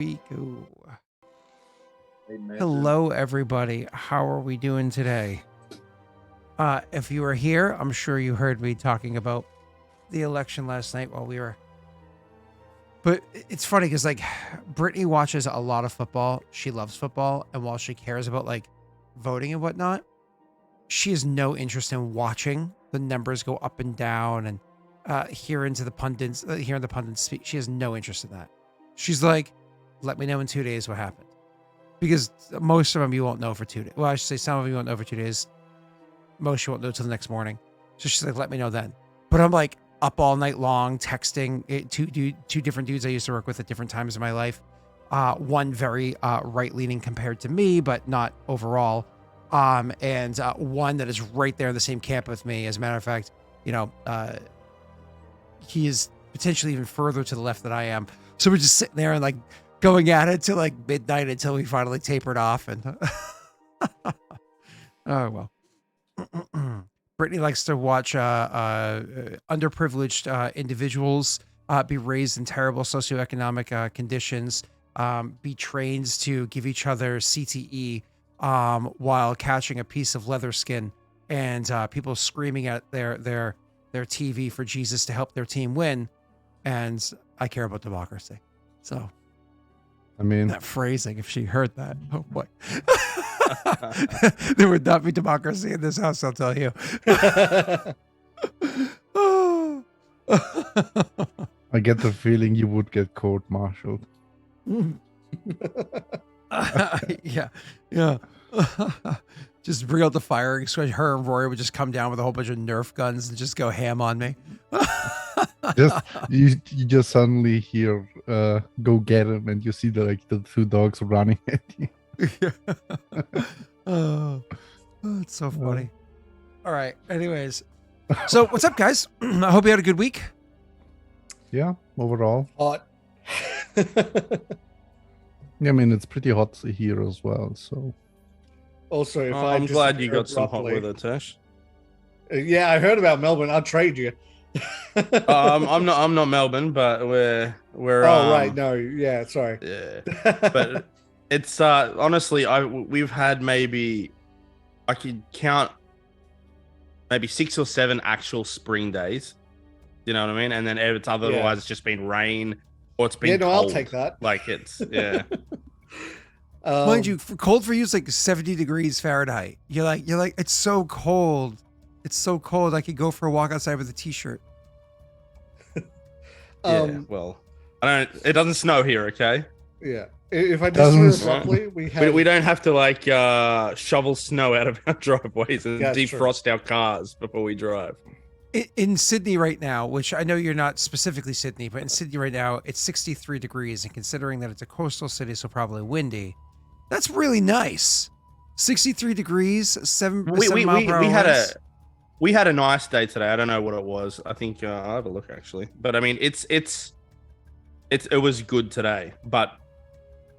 Biku. Amen. Hello, everybody. How are we doing today? If you were here, I'm sure you heard me talking about the election last night while we were. But it's funny because, like, Brittany watches a lot of football. She loves football. And while she cares about, like, voting and whatnot, she has no interest in watching the numbers go up and down and hearing the pundits speak. She has no interest in that. She's like, let me know in 2 days what happened. Because most of them you won't know for 2 days. Well, I should say some of you won't know for 2 days. Most you won't know till the next morning. So she's like, let me know then. But I'm like up all night long texting two different dudes I used to work with at different times in my life. One very right-leaning compared to me, but not overall. And one that is right there in the same camp with me. As a matter of fact, he is potentially even further to the left than I am. So we're just sitting there and like going at it till like midnight until we finally tapered off. And oh well. Brittany likes to watch underprivileged individuals be raised in terrible socioeconomic conditions, be trained to give each other CTE while catching a piece of leather skin, and people screaming at their TV for Jesus to help their team win. And I care about democracy. So, I mean, that phrasing, if she heard that, oh boy. There would not be democracy in this house, I'll tell you. I get the feeling you would get court-martialed. Yeah. Just bring out the firing squad. Her and Rory would just come down with a whole bunch of Nerf guns and just go ham on me. You just suddenly hear go get him, and you see the two dogs running at you. Oh, it's so funny. All right. Anyways, so what's up, guys? I hope you had a good week. Yeah, overall. Hot. Yeah, I mean, it's pretty hot here as well, so. Also, if I'm glad you got some hot weather, Tash. Yeah, I heard about Melbourne. I'll trade you. I'm not Melbourne, but we're oh right, no, yeah, sorry. Yeah, but it's honestly, we've had maybe I could count maybe 6 or 7 actual spring days. You know what I mean? And then it's otherwise it's just been rain or it's been cold. I'll take that. Like it's yeah. Mind you, cold for you is like 70 degrees Fahrenheit. You're like, it's so cold. It's so cold. I could go for a walk outside with a t-shirt. Yeah, well, it doesn't snow here, okay? Yeah. If I just properly, we don't have to like shovel snow out of our driveways and defrost our cars before we drive. In Sydney right now, which I know you're not specifically Sydney, but in Sydney right now, it's 63 degrees. And considering that it's a coastal city, so probably windy, that's really nice. 63 degrees, 7 mile per hour. We had a nice day today. I don't know what it was. I think I'll have a look actually. But I mean, it was good today. But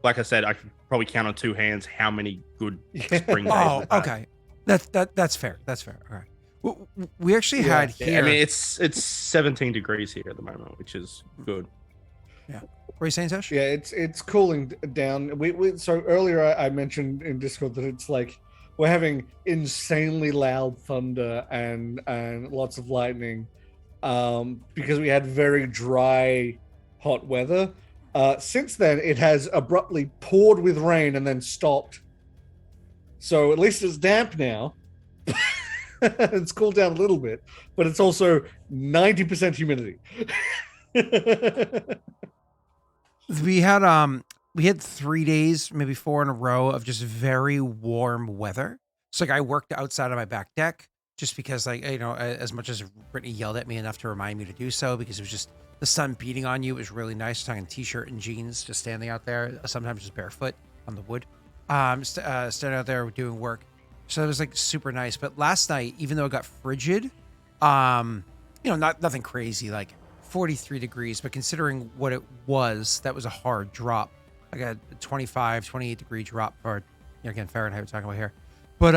like I said, I could probably count on 2 hands how many good spring days. Oh, okay. That's fair. That's fair. All right. We actually had here. I mean, it's 17 degrees here at the moment, which is good. Yeah. What are you saying, Tash? Yeah, it's cooling down. So earlier I mentioned in Discord that it's like we're having insanely loud thunder and lots of lightning because we had very dry, hot weather. Since then, it has abruptly poured with rain and then stopped. So at least it's damp now. It's cooled down a little bit, but it's also 90% humidity. We had 3 days, maybe 4 in a row of just very warm weather. So like I worked outside on my back deck just because as much as Brittany yelled at me enough to remind me to do so, because it was just the sun beating on you. It was really nice. Talking t-shirt and jeans, just standing out there, sometimes just barefoot on the wood, standing out there doing work. So it was like super nice. But last night, even though it got frigid, nothing crazy, like 43 degrees, but considering what it was, that was a hard drop, like a 25, 28 degree drop for, again, Fahrenheit we're talking about here. But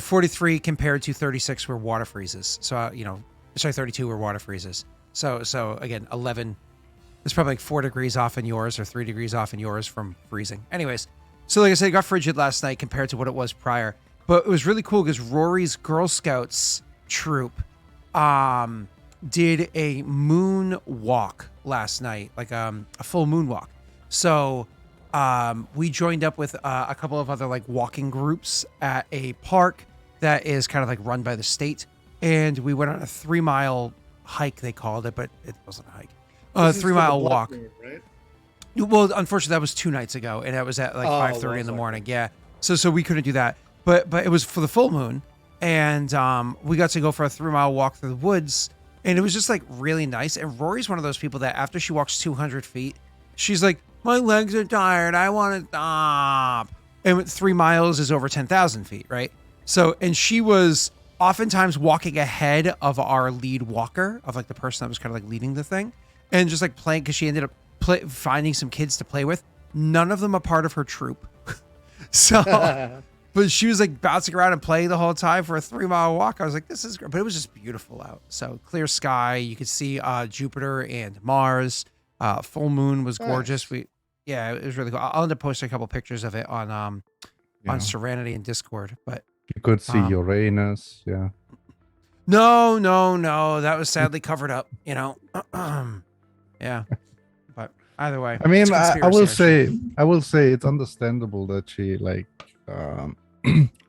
43 compared to 36 were water freezes. So, 32 were water freezes. So again, 11 It's probably like 4 degrees off in yours or 3 degrees off in yours from freezing. Anyways, so like I said, it got frigid last night compared to what it was prior. But it was really cool because Rory's Girl Scouts troop did a moon walk last night, like a full moon walk. So we joined up with a couple of other like walking groups at a park that is kind of like run by the state. And we went on a 3-mile hike, they called it, but it wasn't a hike. A 3-mile walk. Moon, right? Well, unfortunately, that was 2 nights ago, and that was at like 5:30 in the morning. Yeah, so we couldn't do that, but it was for the full moon, and we got to go for a 3-mile walk through the woods, and it was just like really nice. And Rory's one of those people that after she walks 200 feet, she's like, my legs are tired, I want to stop. And 3 miles is over 10,000 feet, right? So, and she was oftentimes walking ahead of our lead walker, of like the person that was kind of like leading the thing. And just like playing, because she ended up finding some kids to play with. None of them a part of her troop. So, but she was like bouncing around and playing the whole time for a 3-mile walk. I was like, this is great. But it was just beautiful out. So clear sky. You could see Jupiter and Mars. Full moon was gorgeous. Nice. It was really cool. I'll end up posting a couple pictures of it on Serenity and Discord. But You could see Uranus. Yeah. no. That was sadly covered up, you know. Yeah. But either way. I mean, it's I will conspiracy, say it's understandable that she like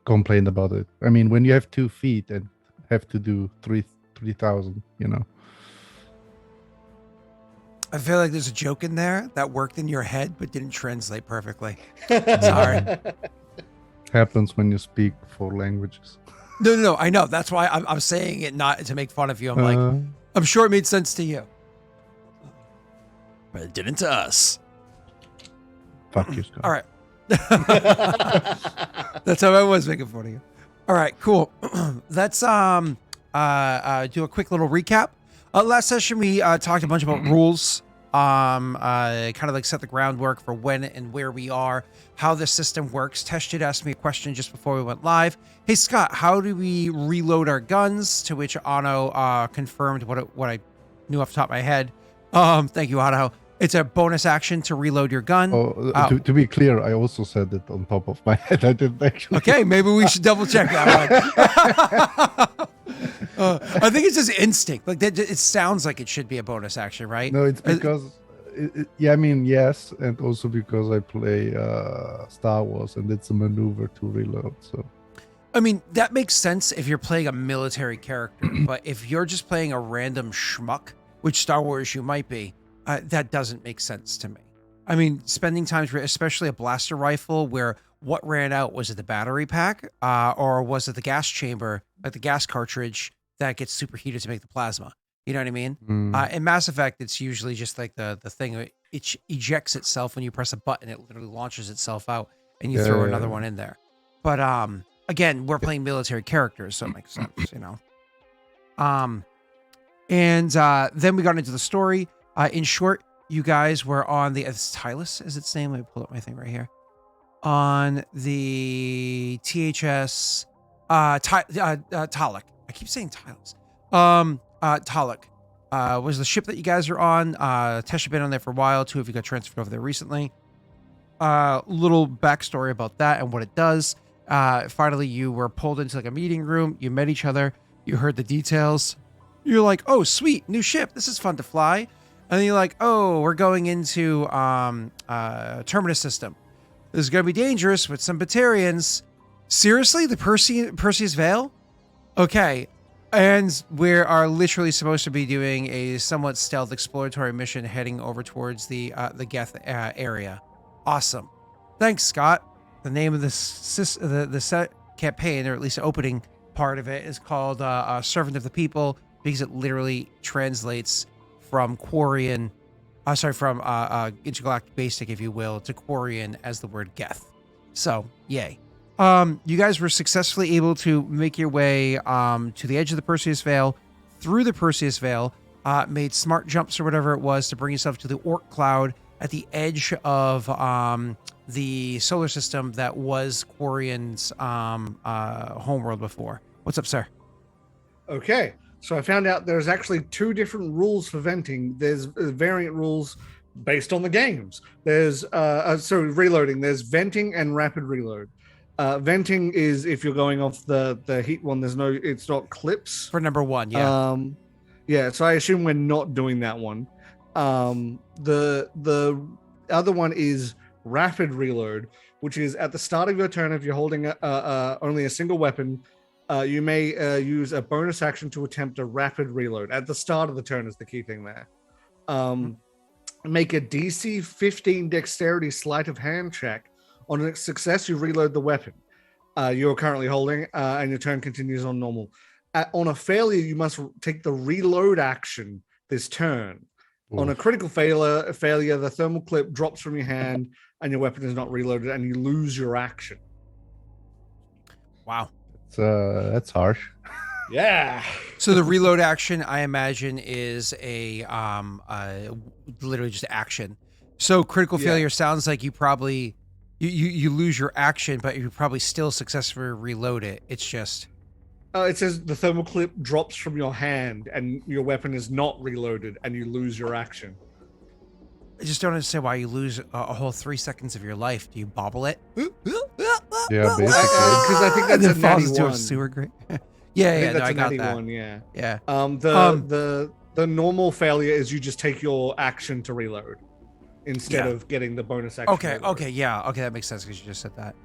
complained about it. I mean, when you have 2 feet and have to do 3,000, you know. I feel like there's a joke in there that worked in your head but didn't translate perfectly. Sorry. Happens when you speak 4 languages. No. I know. That's why I'm saying it not to make fun of you. I'm like, I'm sure it made sense to you. But it didn't to us. Fuck you, Scott. All right. That's how I was making fun of you. All right, cool. Let's do a quick little recap. Last session we talked a bunch about rules. Kind of like set the groundwork for when and where we are, how the system works. Tesh did ask me a question just before we went live. Hey Scott, how do we reload our guns? To which Ano confirmed what I knew off the top of my head. Thank you, Ano. It's a bonus action to reload your gun. To be clear, I also said it on top of my head. I didn't actually. Okay, maybe we should double check that one. I think it's just instinct. Like that, it sounds like it should be a bonus action, right? No, it's because. I mean, yes, and also because I play Star Wars, and it's a maneuver to reload. So. I mean, that makes sense if you're playing a military character, but if you're just playing a random schmuck, which Star Wars you might be, that doesn't make sense to me. I mean, spending time, especially a blaster rifle, where what ran out, was it the battery pack, or was it the gas chamber, like the gas cartridge that gets superheated to make the plasma? You know what I mean? In Mass Effect, it's usually just like the thing, it ejects itself when you press a button, it literally launches itself out, and you throw another one in there. But again, we're playing military characters, so it makes sense, you know. And then we got into the story. In short, you guys were on the Tylus is its name. Let me pull up my thing right here. On the THS Talik. I keep saying Tylus. Talik was the ship that you guys are on. Tesh had been on there for a while. 2 of you got transferred over there recently. Little backstory about that and what it does. Finally, you were pulled into like a meeting room. You met each other. You heard the details. You're like, oh, sweet, new ship. This is fun to fly. And then you're like, oh, we're going into Terminus system. This is going to be dangerous with some Batarians. Seriously? The Perseus Vale? Okay. And we are literally supposed to be doing a somewhat stealth exploratory mission heading over towards the Geth area. Awesome. Thanks, Scott. The name of the set campaign, or at least the opening part of it, is called Servant of the People, because it literally translates from Quarian, from intergalactic basic, if you will, to Quarian as the word Geth. So, yay. You guys were successfully able to make your way to the edge of the Perseus Vale, through the Perseus Vale, made smart jumps or whatever it was to bring yourself to the Orc Cloud at the edge of the solar system that was Quarian's homeworld before. What's up, sir? Okay. So I found out there's actually 2 different rules for venting. There's variant rules based on the games. There's reloading. There's venting and rapid reload. Venting is if you're going off the heat one. It's not clips For number 1, yeah. Yeah. So I assume we're not doing that one. The other one is rapid reload, which is at the start of your turn. If you're holding only a single weapon, you may use a bonus action to attempt a rapid reload. At the start of the turn is the key thing there. Make a DC 15 dexterity sleight of hand check. On a success, you reload the weapon you're currently holding, and your turn continues on normal. On a failure, you must take the reload action this turn. Ooh. On a critical failure, the thermal clip drops from your hand, and your weapon is not reloaded, and you lose your action. Wow. That's harsh. Yeah. So the reload action, I imagine, is a literally just action. So critical failure sounds like you probably you lose your action, but you probably still successfully reload it. It's just it says the thermal clip drops from your hand, and your weapon is not reloaded, and you lose your action. I just don't understand why you lose a whole 3 seconds of your life. Do you bobble it? Yeah, basically. Because I think that's a natty into one. A sewer grate. Yeah, that's I a got natty that. one. Yeah. Yeah. The normal failure is you just take your action to reload instead of getting the bonus action. Okay. Okay. Yeah. Okay, that makes sense because you just said that.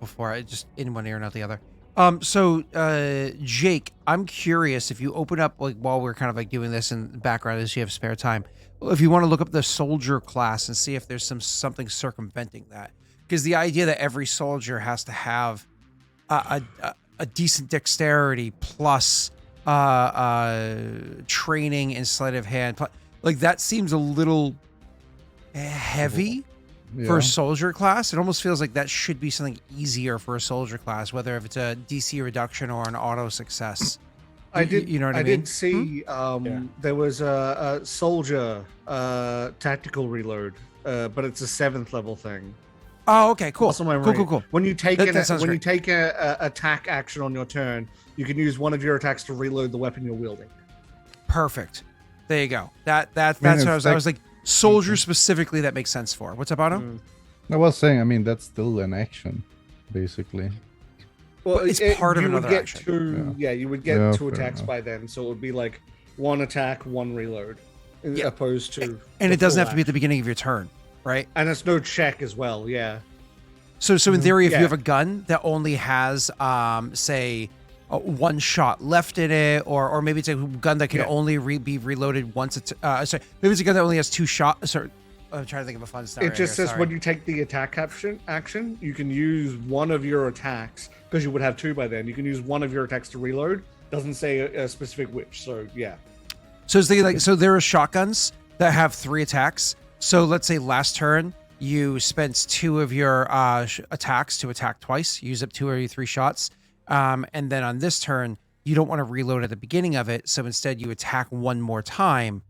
Before I just in one ear and out the other. So Jake, I'm curious if you open up like while we're kind of like doing this in the background as you have spare time, if you want to look up the soldier class and see if there's something circumventing that, because the idea that every soldier has to have a decent dexterity plus training and sleight of hand, like that seems a little heavy. For a soldier class. It almost feels like that should be something easier for a soldier class, whether if it's a DC reduction or an auto success. You know what I mean? I did see there was a soldier tactical reload, but it's a 7th level thing. Oh, okay, cool. Cool. When you take you take a attack action on your turn, you can use one of your attacks to reload the weapon you're wielding. Perfect. There you go. That's what I was like. Soldier specifically, that makes sense for. What's up, Otto? I was saying, I mean, that's still an action, basically. Well, it's part of another action. You would get 2 attacks by then, so it would be like 1 attack, 1 reload, opposed to. And it doesn't have to be at the beginning of your turn, right? And it's no check as well. Yeah. So in theory, if you have a gun that only has, say, 1 shot left in it, or maybe it's a gun that can only be reloaded once. Maybe it's a gun that only has 2 shots. Sorry, I'm trying to think of a fun scenario. It just says when you take the attack action, you can use one of your attacks, because you would have 2 by then. You can use one of your attacks to reload. Doesn't say a specific which. So yeah. So it's thinking like, so there are shotguns that have 3 attacks. So let's say last turn you spent 2 of your attacks to attack twice. You use up 2 or 3 shots. And then on this turn, you don't want to reload at the beginning of it. So instead you attack 1 more time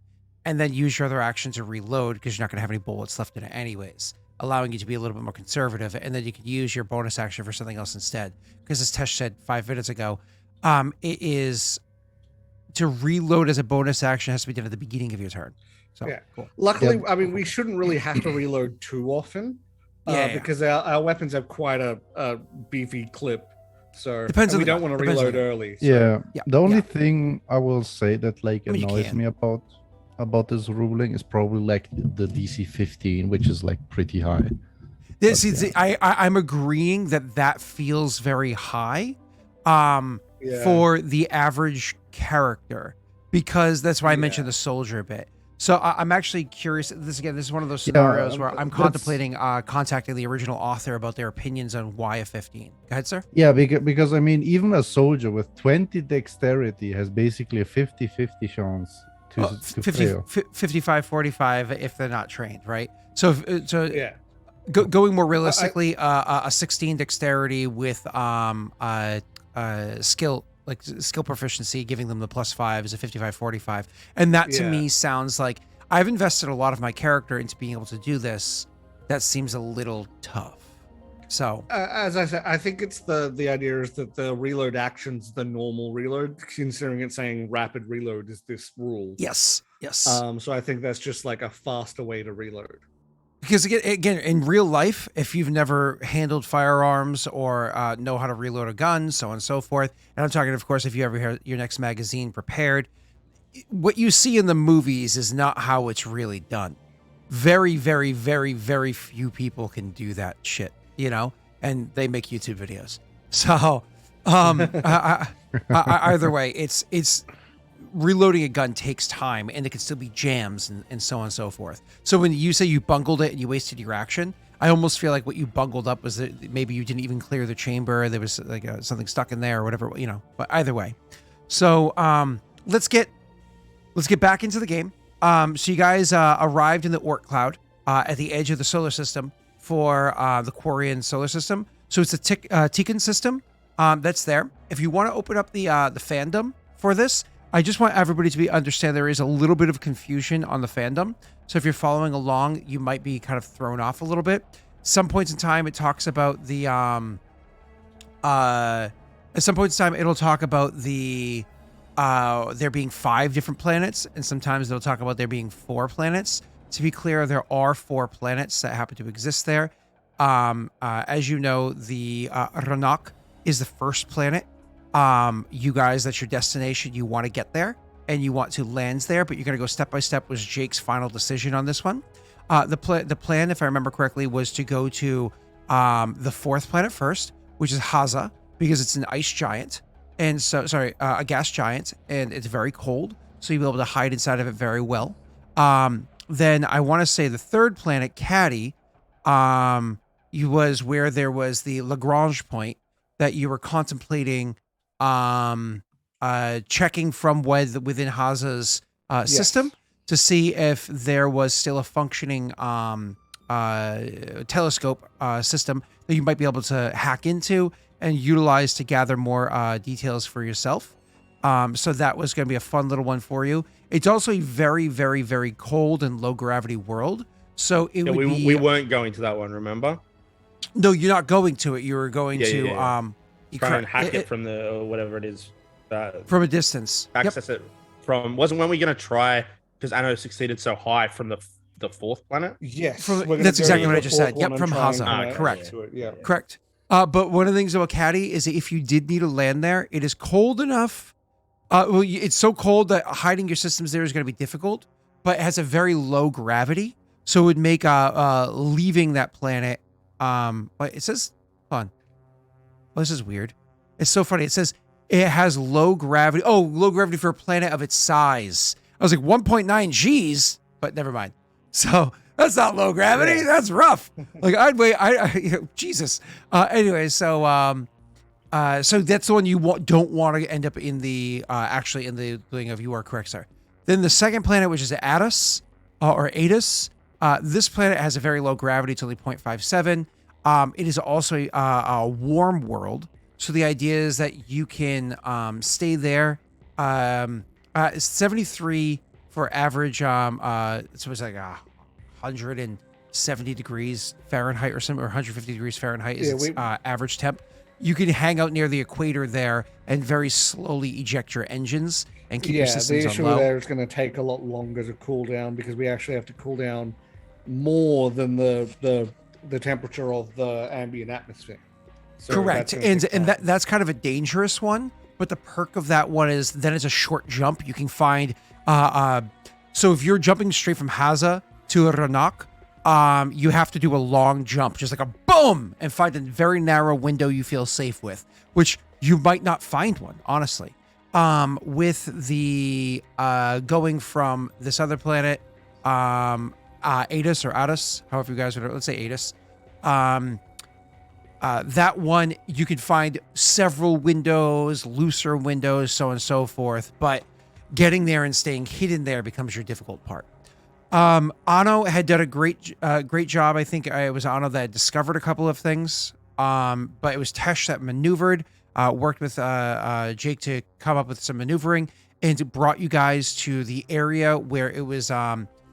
and then use your other action to reload because you're not going to have any bullets left in it anyways, allowing you to be a little bit more conservative. And then you can use your bonus action for something else instead. Because as Tesh said 5 minutes ago, it is to reload as a bonus action has to be done at the beginning of your turn. So cool. Luckily, I mean, we shouldn't really have to reload too often because our weapons have quite a beefy clip. So depends on we don't want to reload early. So. Yeah. The only thing I will say that like annoys me about this ruling is probably like the DC 15, which is like pretty high. I'm agreeing that feels very high for the average character, because that's why I mentioned the soldier a bit. So I'm actually curious. This is one of those scenarios where I'm contemplating contacting the original author about their opinions on why a 15. Go ahead, sir. Yeah, because I mean, even a soldier with 20 dexterity has basically a 50-50 chance to fail. 55-45 if they're not trained, right? So going more realistically, a 16 dexterity with skill. Like skill proficiency, giving them the +5 is a 55-45. And that to me sounds like I've invested a lot of my character into being able to do this. That seems a little tough. So as I said, I think it's the idea is that the reload action's the normal reload, considering it's saying rapid reload is this rule. yes. So I think that's just like a faster way to reload. Because again, in real life, if you've never handled firearms or know how to reload a gun, so on and so forth, and I'm talking, of course, if you ever have your next magazine prepared, what you see in the movies is not how it's really done. Very, very, very, very few people can do that shit, and they make YouTube videos. So, either way, it's reloading a gun takes time, and it can still be jams and so on and so forth. So when you say you bungled it and you wasted your action, I almost feel like what you bungled up was that maybe you didn't even clear the chamber. There was like something stuck in there or whatever, but either way. So, let's get back into the game. So you guys arrived in the Oort Cloud at the edge of the solar system for the Quarian solar system. So it's a Tikan system that's there. If you want to open up the fandom for this, I just want everybody to understand there is a little bit of confusion on the fandom. So if you're following along, you might be kind of thrown off a little bit. Some points in time, it talks about the at some points in time, it'll talk about the there being 5 different planets, and sometimes they'll talk about there being 4 planets. To be clear, there are 4 planets that happen to exist there. As you know, the Ranok is the first planet. You guys, that's your destination. You want to get there, and you want to land there, but you're going to go step by step. Was Jake's final decision on this one. The plan, if I remember correctly, was to go to the 4th planet first, which is Haza, because it's an ice giant. And so, a gas giant, and it's very cold, so you'll be able to hide inside of it very well. Then I want to say the 3rd planet, Caddy, was where there was the Lagrange point that you were contemplating checking from within Haza's system to see if there was still a functioning telescope system that you might be able to hack into and utilize to gather more details for yourself. So that was going to be a fun little one for you. It's also a very, very, very cold and low gravity world. So we weren't going to that one, remember? No, you're not going to it. You were going to you try and hack it from the whatever it is. From a distance. Access it from. Wasn't when we going to try, because Anno succeeded so high, from the 4th planet? Yes. That's exactly what I just said. Yep, from Haza. Correct. Correct. But one of the things about Caddy is that if you did need to land there, it is cold enough. It's so cold that hiding your systems there is going to be difficult, but it has a very low gravity. So it would make leaving that planet. It says, hold on. Oh, this is weird. It's so funny. It says it has low gravity. Oh, low gravity for a planet of its size. I was like 1.9 Gs, but never mind. So that's not low gravity. That's rough. Like I'd wait. Jesus. Anyway, so that's the one you don't want to end up in the actually in the thing of. You are correct, sir. Then the 2nd planet, which is Atus or Atus. This planet has a very low gravity, it's only 0.57. It is also a warm world. So the idea is that you can stay there. 73 for average. So it's like 170 degrees Fahrenheit or something, or 150 degrees Fahrenheit is average temp. You can hang out near the equator there and very slowly eject your engines and keep your systems on low. The issue there is going to take a lot longer to cool down, because we actually have to cool down more than the temperature of the ambient atmosphere. So correct. And that's kind of a dangerous one, but the perk of that one is then it's a short jump. You can find so if you're jumping straight from Haza to Ranok, you have to do a long jump, just like a boom, and find a very narrow window you feel safe with, which you might not find one, honestly. With the going from this other planet, Atus or Atus, however you guys would, let's say Atus. That one, you can find several windows, looser windows, so on and so forth, but getting there and staying hidden there becomes your difficult part. Anno had done a great job. I think it was Anno that discovered a couple of things, but it was Tesh that maneuvered, worked with Jake to come up with some maneuvering, and brought you guys to the area where it was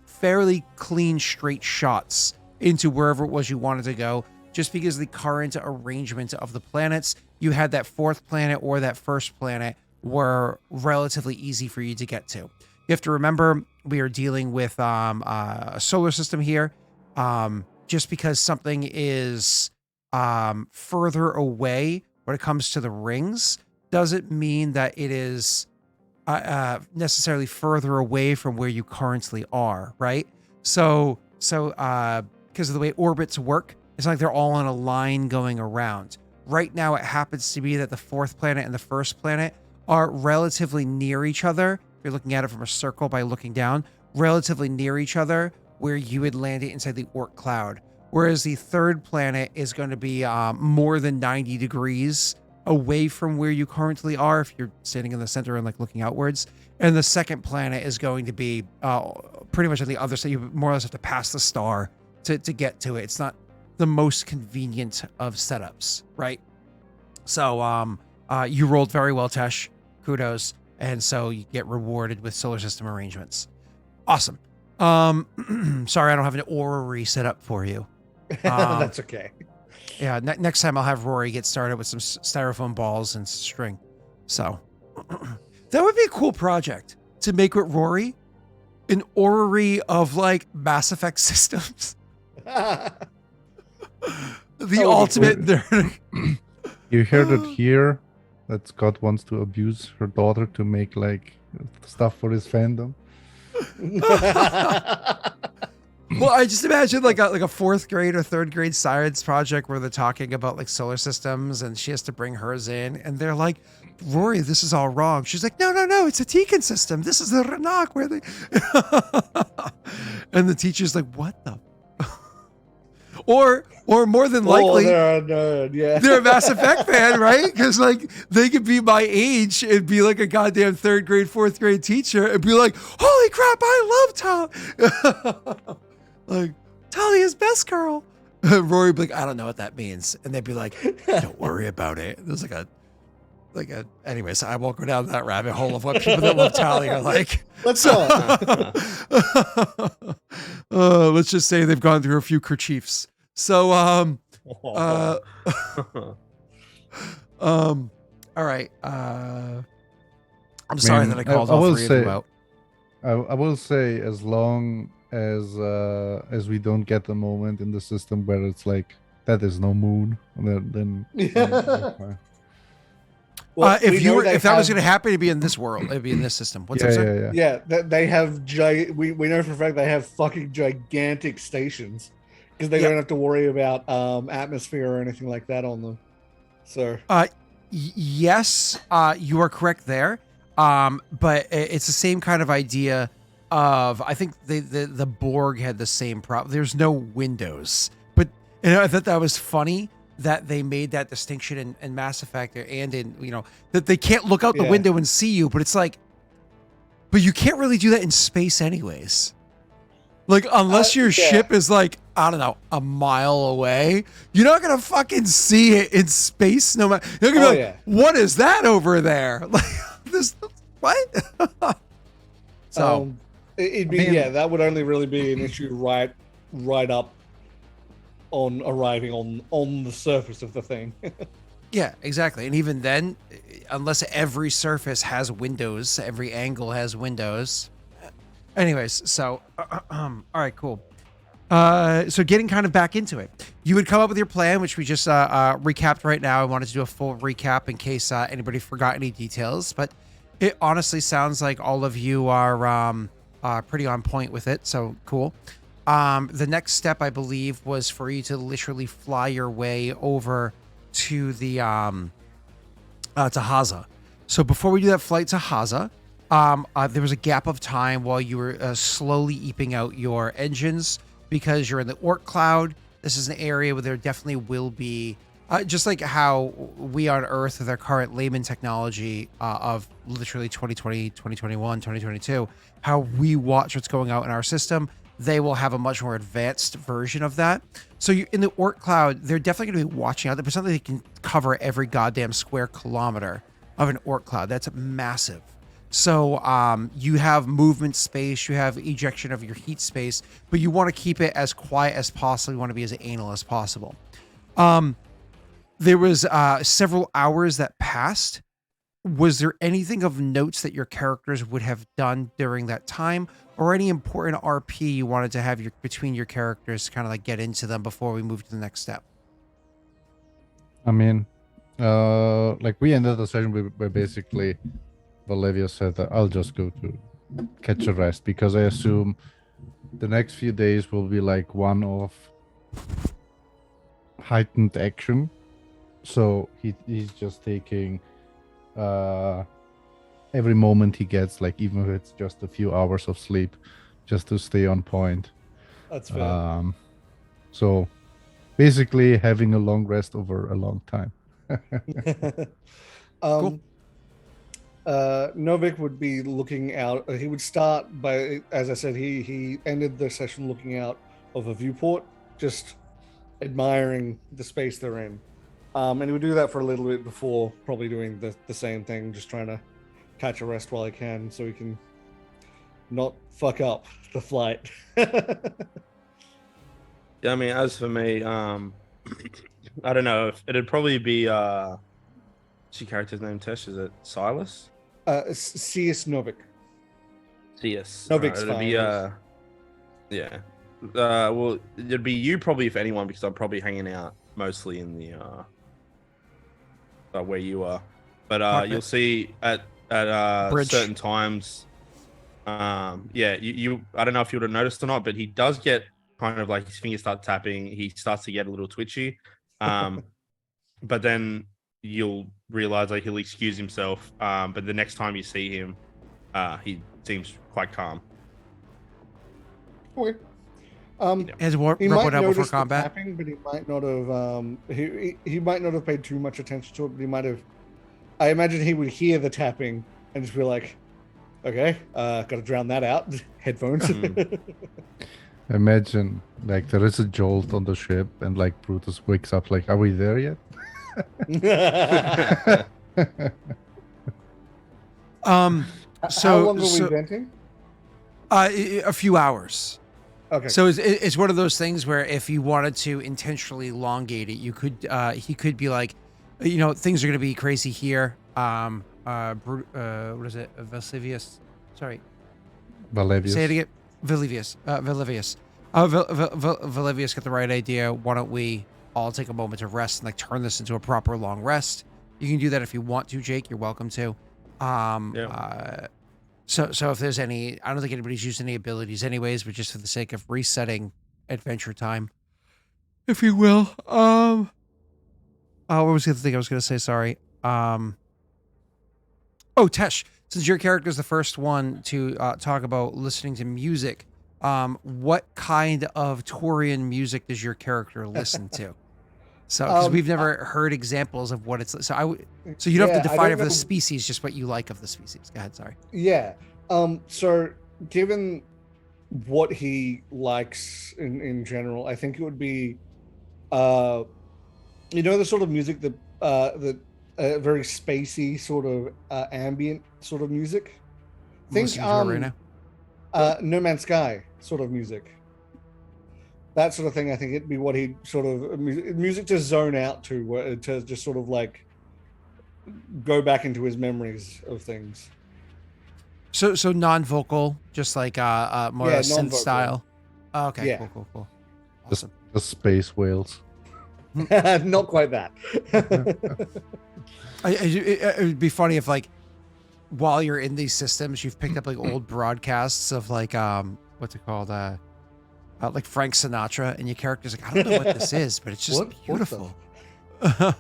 fairly clean, straight shots into wherever it was you wanted to go just because the current arrangement of the planets. You had that fourth planet or that first planet were relatively easy for you to get to. You have to remember we are dealing with a solar system here. Just because something is further away when it comes to the rings doesn't mean that it is necessarily further away from where you currently are, right? So because of the way orbits work, it's like they're all on a line going around. Right now, it happens to be that the fourth planet and the first planet are relatively near each other. If you're looking at it from a circle by looking down, relatively near each other, where you would land it inside the Oort cloud. Whereas the third planet is going to be more than 90 degrees away from where you currently are if you're standing in the center and like looking outwards. And the second planet is going to be pretty much on the other side. You more or less have to pass the star to get to it. It's not the most convenient of setups, right? So you rolled very well, Tesh. Kudos. And so you get rewarded with solar system arrangements. Awesome. Sorry, I don't have an orrery set up for you. That's okay. Yeah, next time I'll have Rory get started with some styrofoam balls and string. So that would be a cool project to make with Rory, an orrery of like Mass Effect systems. The ultimate nerd. You heard it here that Scott wants to abuse her daughter to make like stuff for his fandom. Well, I just imagine like a fourth grade or third grade science project where they're talking about like solar systems and she has to bring hers in and they're like, Rory, this is all wrong. She's like, no, it's a Tekin system. This is the Ranak where they and the teacher's like, what the or more than likely they're a nerd, yeah. They're a Mass Effect fan, right? Because like they could be my age and be like a goddamn third grade, fourth grade teacher and be like, holy crap, I love Tali. Like, Tali is best girl. Rory would be like, I don't know what that means. And they'd be like, don't worry about it. There's anyways, I won't go down that rabbit hole of what people that love Tali are like. Let's go. Let's just say they've gone through a few kerchiefs. So, all right. I'm sorry that I called all three of you out. I will say, as long as we don't get the moment in the system where it's like that is no moon, then fine. Well, if that was going to happen, it'd be in this world. It'd be in this system. What's up, sir? Yeah. They have we know for a fact they have fucking gigantic stations because they don't have to worry about atmosphere or anything like that on them. So yes, you are correct there. But it's the same kind of idea of, I think the Borg had the same problem. There's no windows, but I thought that was funny that they made that distinction in Mass Effect and in, that they can't look out the window and see you, but it's like, but you can't really do that in space anyways. Like, unless your ship is like, I don't know, a mile away, you're not going to fucking see it in space. No matter, you're going to be like, what is that over there? Like this, what? So it'd be, that would only really be an issue right up on arriving on the surface of the thing. Yeah, exactly. And even then, unless every surface has windows, every angle has windows. Anyways, so all right, cool. So getting kind of back into it, you would come up with your plan, which we just recapped right now. I wanted to do a full recap in case anybody forgot any details, but it honestly sounds like all of you are pretty on point with it. So cool. The next step, I believe, was for you to literally fly your way over to the to Haza. So before we do that flight to Haza, there was a gap of time while you were slowly eeping out your engines because you're in the Oort cloud. This is an area where there definitely will be, just like how we on Earth with our current layman technology of literally 2020, 2021, 2022, how we watch what's going out in our system, they will have a much more advanced version of that. So you in the Oort cloud, they're definitely going to be watching out. There's something they can cover every goddamn square kilometer of an Oort cloud. That's massive. So you have movement space, you have ejection of your heat space, but you want to keep it as quiet as possible. You want to be as anal as possible. There was several hours that passed. Was there anything of notes that your characters would have done during that time, or any important RP you wanted to have between your characters to kind of like get into them before we move to the next step? I mean, like we ended the session where basically Bolivia said that I'll just go to catch a rest, because I assume the next few days will be like one of heightened action. So he's just taking every moment he gets, like even if it's just a few hours of sleep, just to stay on point. That's fair. So basically having a long rest over a long time. Cool. Novik would be looking out. He would start by, as I said, he ended the session looking out of a viewport, just admiring the space they're in. And he would do that for a little bit before probably doing the same thing, just trying to catch a rest while he can, so he can not fuck up the flight. Yeah, I mean, as for me, I don't know. It'd probably be what's your character's name, Tesh? Is it Silas? C.S. Novik. CS. Novik's it'd be fine. yeah. Well, it'd be you probably, if anyone, because I'm probably hanging out mostly in the where you are. But Cockpit. you'll see at Bridge. certain times. Yeah, you I don't know if you would have noticed or not, but he does get kind of like his fingers start tapping. He starts to get a little twitchy. But then you'll realize like he'll excuse himself. But the next time you see him, he seems quite calm. Okay. Has He Robo might out before notice the combat? tapping, but he might not have. He might not have paid too much attention to it. But he might have. I imagine he would hear the tapping and just be like, "Okay, got to drown that out." Headphones. Imagine like there is a jolt on the ship and like Brutus wakes up like, are we there yet? How long are we venting? A few hours. Okay. So it's one of those things where if you wanted to intentionally elongate it, you could. He could be like, things are going to be crazy here. What is it? Vasivius. Sorry. Valevius. Say it again. Valivius. Valivius got the right idea. Why don't we all take a moment of rest and like turn this into a proper long rest? You can do that if you want to, Jake. You're welcome to. So if there's any, I don't think anybody's used any abilities anyways, but just for the sake of resetting adventure time, if you will. What was the other thing I was going to say? Sorry. Tesh, since your character is the first one to talk about listening to music, what kind of Taurian music does your character listen to? So, because we've never heard examples of what it's. So you don't have to define it for the species, just what you like of the species. Go ahead. Sorry. Yeah. So given what he likes in general, I think it would be, the sort of music that very spacey sort of ambient sort of music. Think right now. No Man's Sky sort of music. That sort of thing. I think it'd be what he sort of music to zone out to just sort of like go back into his memories of things. So non-vocal, just like more synth non-vocal. style. Oh, okay, Yeah. Cool. Awesome. The space whales. Not quite that. It would be funny if like while you're in these systems, you've picked up like old broadcasts of like what's it called? Like Frank Sinatra, and your character's like, I don't know what this is, but it's just beautiful. Don't.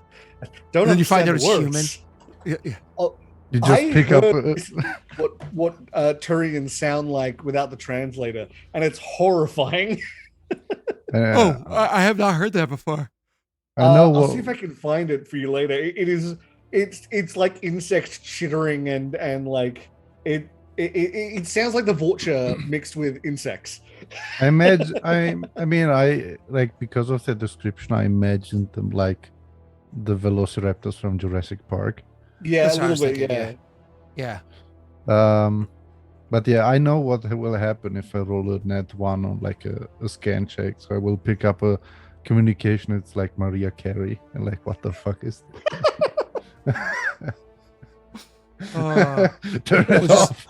And then you find out understand it's the human. words. Yeah. You just pick up. What Turians sound like without the translator, and it's horrifying. I have not heard that before. I know. I'll see if I can find it for you later. It's like insect chittering and like it sounds like the vulture mixed with insects. I imagine. I like, because of the description, I imagined them like the velociraptors from Jurassic Park. Yeah, That's a what I was little bit. thinking, Yeah. But yeah, I know what will happen if I roll a net one on like a scan check. So I will pick up a communication, it's like Maria Carey, and like, what the fuck is Uh, turn well, it just- off.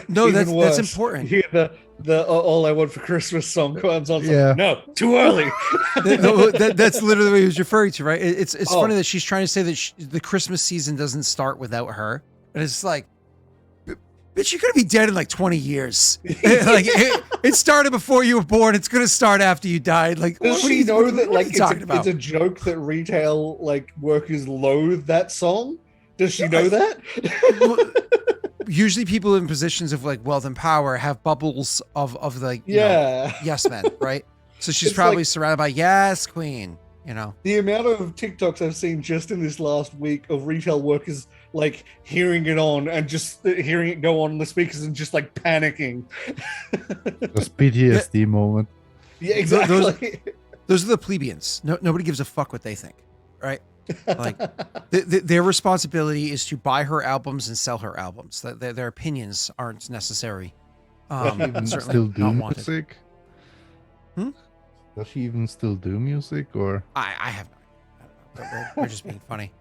No, Even that's worse, important. You hear the "All I Want for Christmas" song comes on. It's Yeah. like, no, too early. That's literally what he was referring to, right? It's Oh. funny that she's trying to say that the Christmas season doesn't start without her, and it's like, bitch, you're gonna be dead in like 20 years. Like it started before you were born. It's gonna start after you died. Like, Does what are she you- know what that are like you talking about? it's a joke that retail like workers loathe that song? Does she know that? Well, usually people in positions of like wealth and power have bubbles of like you know, Yeah. yes men, right? So she's It's probably like- surrounded by yes queen, you know. The amount of TikToks I've seen just in this last week of retail workers like hearing it on and just hearing it go on the speakers and just like panicking. Just PTSD moment. Yeah, exactly. Those are the plebeians. Nobody gives a fuck what they think, right? Like their responsibility is to buy her albums and sell her albums. Their opinions aren't necessary. Does she even Certainly still do not wanted. music? Hmm? Does she even still do music, or I have no idea. I don't know. We're just being funny,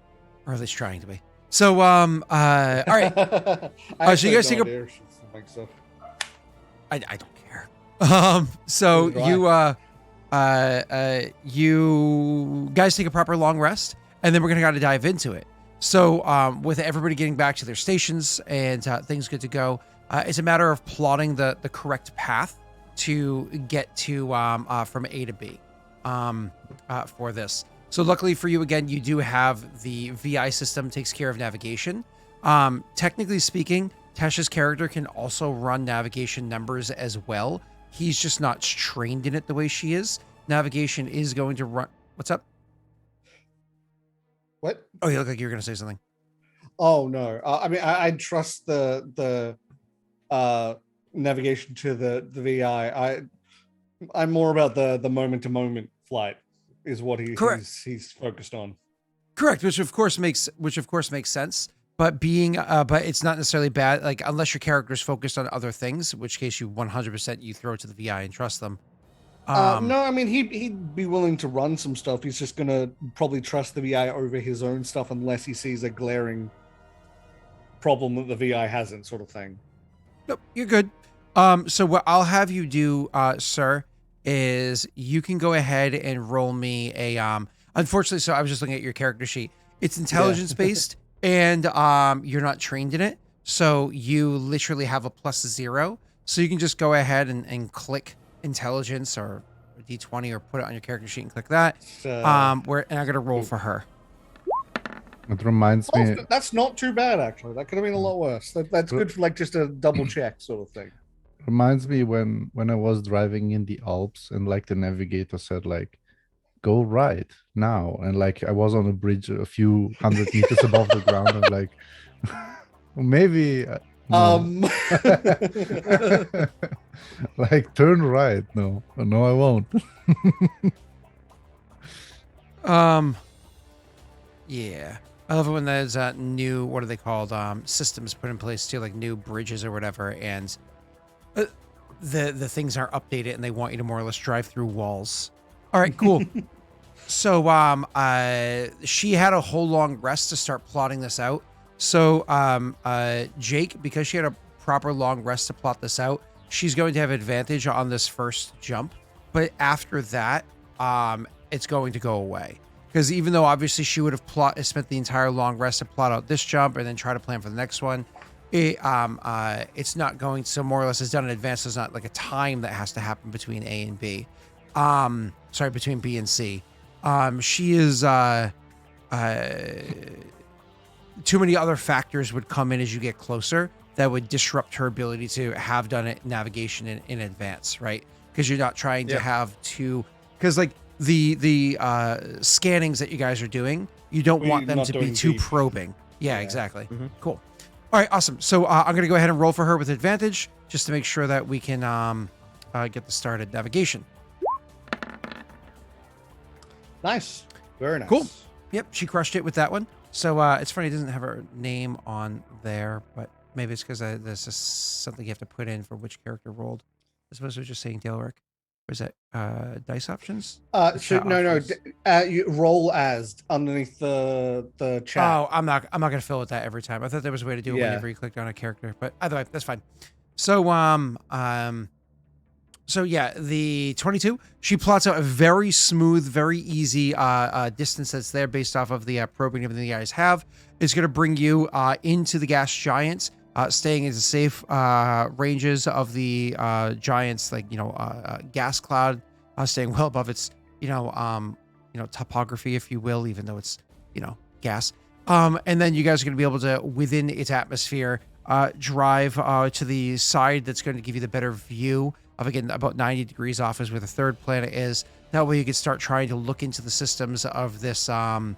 or at least trying to be. So all right. So you guys take a- I don't care. So Neither do you guys take a proper long rest, and then we're gonna gotta dive into it. So with everybody getting back to their stations and things good to go, it's a matter of plotting the correct path to get to from A to B for this. So luckily for you, again, you do have the VI system takes care of navigation. Technically speaking, Tasha's character can also run navigation numbers as well. He's just not trained in it the way she is. Navigation is going to run. What's up? What? Oh, you look like you were going to say something. Oh no! I mean, I trust the navigation to the VI. I'm more about the moment to moment flight is what Correct. he's focused on. Correct, which of course makes sense. But being, but it's not necessarily bad. Like unless your character is focused on other things, in which case you 100% you throw it to the VI and trust them. No, I mean he'd be willing to run some stuff. He's just gonna probably trust the VI over his own stuff unless he sees a glaring problem that the VI hasn't, sort of thing. Nope, you're good. So what I'll have you do, sir, is you can go ahead and roll me a unfortunately, so I was just looking at your character sheet. It's intelligence based and you're not trained in it. So you literally have a +0. So you can just go ahead and click intelligence or D20 or put it on your character sheet and click that. And I'm gonna roll for her. it reminds me? That's not too bad actually. That could have been a lot worse. That's good for like just a double check sort of thing. Reminds me when I was driving in the Alps and like the navigator said like, go right now, and like I was on a bridge a few hundred meters above the ground and like maybe no. Like turn right. No, I won't. Yeah. I love it when there's new, what are they called? Systems put in place too, like new bridges or whatever, and the things are updated and they want you to more or less drive through walls. All right, cool. So she had a whole long rest to start plotting this out. So Jake, because she had a proper long rest to plot this out, she's going to have advantage on this first jump. But after that, it's going to go away. Because even though obviously she would have spent the entire long rest to plot out this jump and then try to plan for the next one, it's not going to, more or less it's done in advance. There's not like a time that has to happen between A and B. Sorry, between B and C. She is too many other factors would come in as you get closer that would disrupt her ability to have done it navigation in advance, right? Because you're not trying to have to, because like the scannings that you guys are doing, you don't want them to be too deep. probing. Yeah, exactly. Mhm. Cool. All right, awesome. So I'm gonna go ahead and roll for her with advantage just to make sure that we can get this started. Navigation. Nice. Very nice. Cool. Yep, she crushed it with that one. So it's funny, it doesn't have her name on there, but maybe it's because there's just something you have to put in for which character rolled, as opposed to just saying Daelric. Was it dice options? So Chat no, offers. you roll as underneath the chat. Oh, I'm not gonna fill with that every time. I thought there was a way to do it Yeah. whenever you clicked on a character, but either way, that's fine. So so yeah, the 22, she plots out a very smooth, very easy distance that's there based off of the probing and everything you guys have. It's going to bring you into the gas giants, staying in the safe ranges of the giants, like, gas cloud, staying well above its, topography, if you will, even though it's, gas. And then you guys are going to be able to, within its atmosphere, drive to the side that's going to give you the better view of, again, about 90 degrees off is where the third planet is. That way you can start trying to look into the systems of this, what's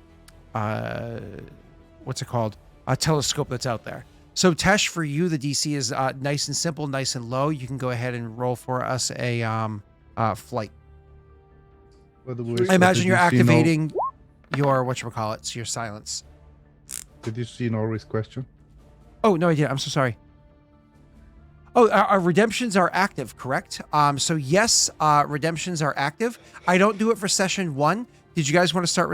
it called? A telescope that's out there. So Tesh, for you, the DC is nice and simple, nice and low. You can go ahead and roll for us a flight. By the way, I imagine did you're you see Nor- activating your, whatchamacallit, your silence. Did you see Norway's question? Oh, no, I did. I'm so sorry. Oh, our redemptions are active, correct? So yes, redemptions are active. I don't do it for session 1. Did you guys want to start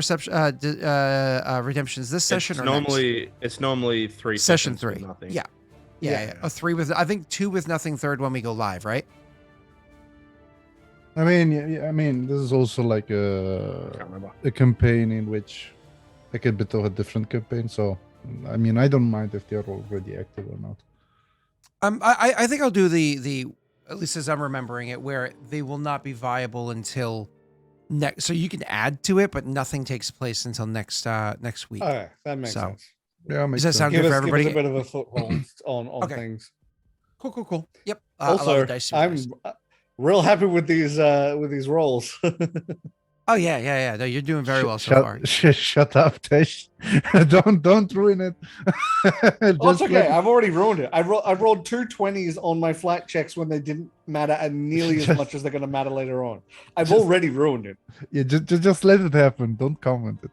redemptions this session or next? It's normally 3 Session sessions with 3. nothing. Yeah. A 3 with, I think 2 with nothing, third when we go live, right? I mean, yeah, I mean, this is also like Can't remember. a campaign in which, like a bit of a different campaign. So, I mean, I don't mind if they're already active or not. I think I'll do the at least as I'm remembering it, where they will not be viable until next. So you can add to it, but nothing takes place until next week. Okay, that makes So, sense. Yeah, Does that sound Give good for us everybody? a bit of a foothold on Okay. things. Cool. Yep. I'll allow Also, the dice to be I'm nice. real happy with these rolls. Oh yeah. No, you're doing very well so far. Shut up, Tesh. don't ruin it. Oh, it's Just okay. let- I've already ruined it. I rolled 2 20s on my flight checks when they didn't matter and nearly as Just- much as they're going to matter later on. I've Just- already ruined it. Yeah, just let it happen. Don't comment it.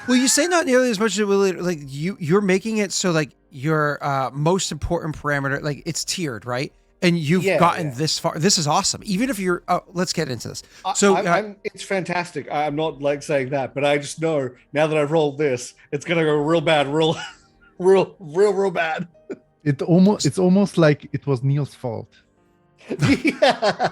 Well, you say not nearly as much as it will. Like you're making it so like your most important parameter, like it's tiered, right? And you've gotten this far. This is awesome. Even if you're, let's get into this. So it's fantastic. I'm not like saying that, but I just know now that I've rolled this, it's gonna go real bad, real bad. It's almost like it was Neil's fault. Yeah.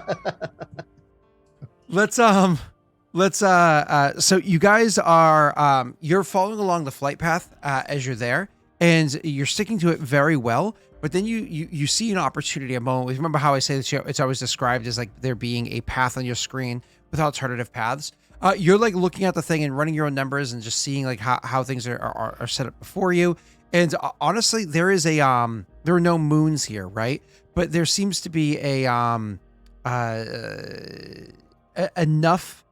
so you guys are you're following along the flight path as you're there, and you're sticking to it very well. But then you see an opportunity, a moment. Remember how I say that it's always described as like there being a path on your screen with alternative paths. You're like looking at the thing and running your own numbers and just seeing like how things are set up before you. And honestly, there is there are no moons here, right? But there seems to be enough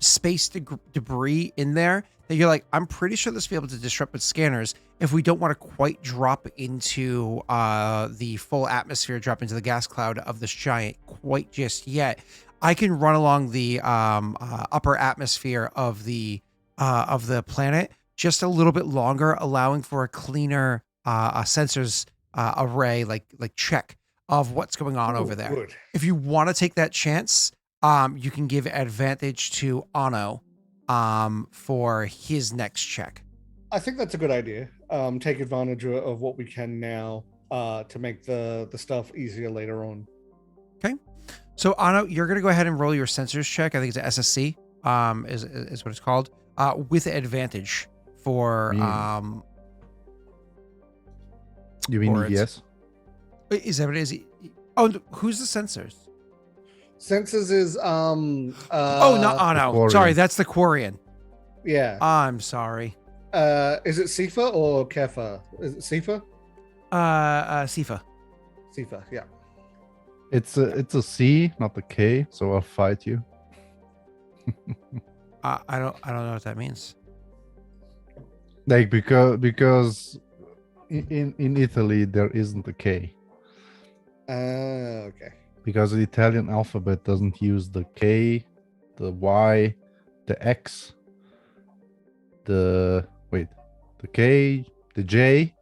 space debris in there that you're like, I'm pretty sure this will be able to disrupt its scanners if we don't want to quite drop into the full atmosphere, drop into the gas cloud of this giant quite just yet. I can run along the upper atmosphere of the planet just a little bit longer, allowing for a cleaner sensors array, like check of what's going on over there. Good. If you want to take that chance, you can give advantage to Ano for his next check. I think that's a good idea. Take advantage of what we can now to make the stuff easier later on. Okay. So Ano, you're gonna go ahead and roll your sensors check. I think it's an SSC, is what it's called, with advantage for You mean Or yes? Is that what it is? Oh, who's the sensors? Census is Oh, not Ano. Quarian. Sorry, that's the Quarian. yeah. I'm sorry. Is it Sifa or Kefa? Is it Sifa? Sifa. Sifa, yeah. It's a C, not a K. So I'll fight you. I don't know what that means. Like because in Italy there isn't a K. Okay. Because the Italian alphabet doesn't use the K, the Y, the X, the K, the J,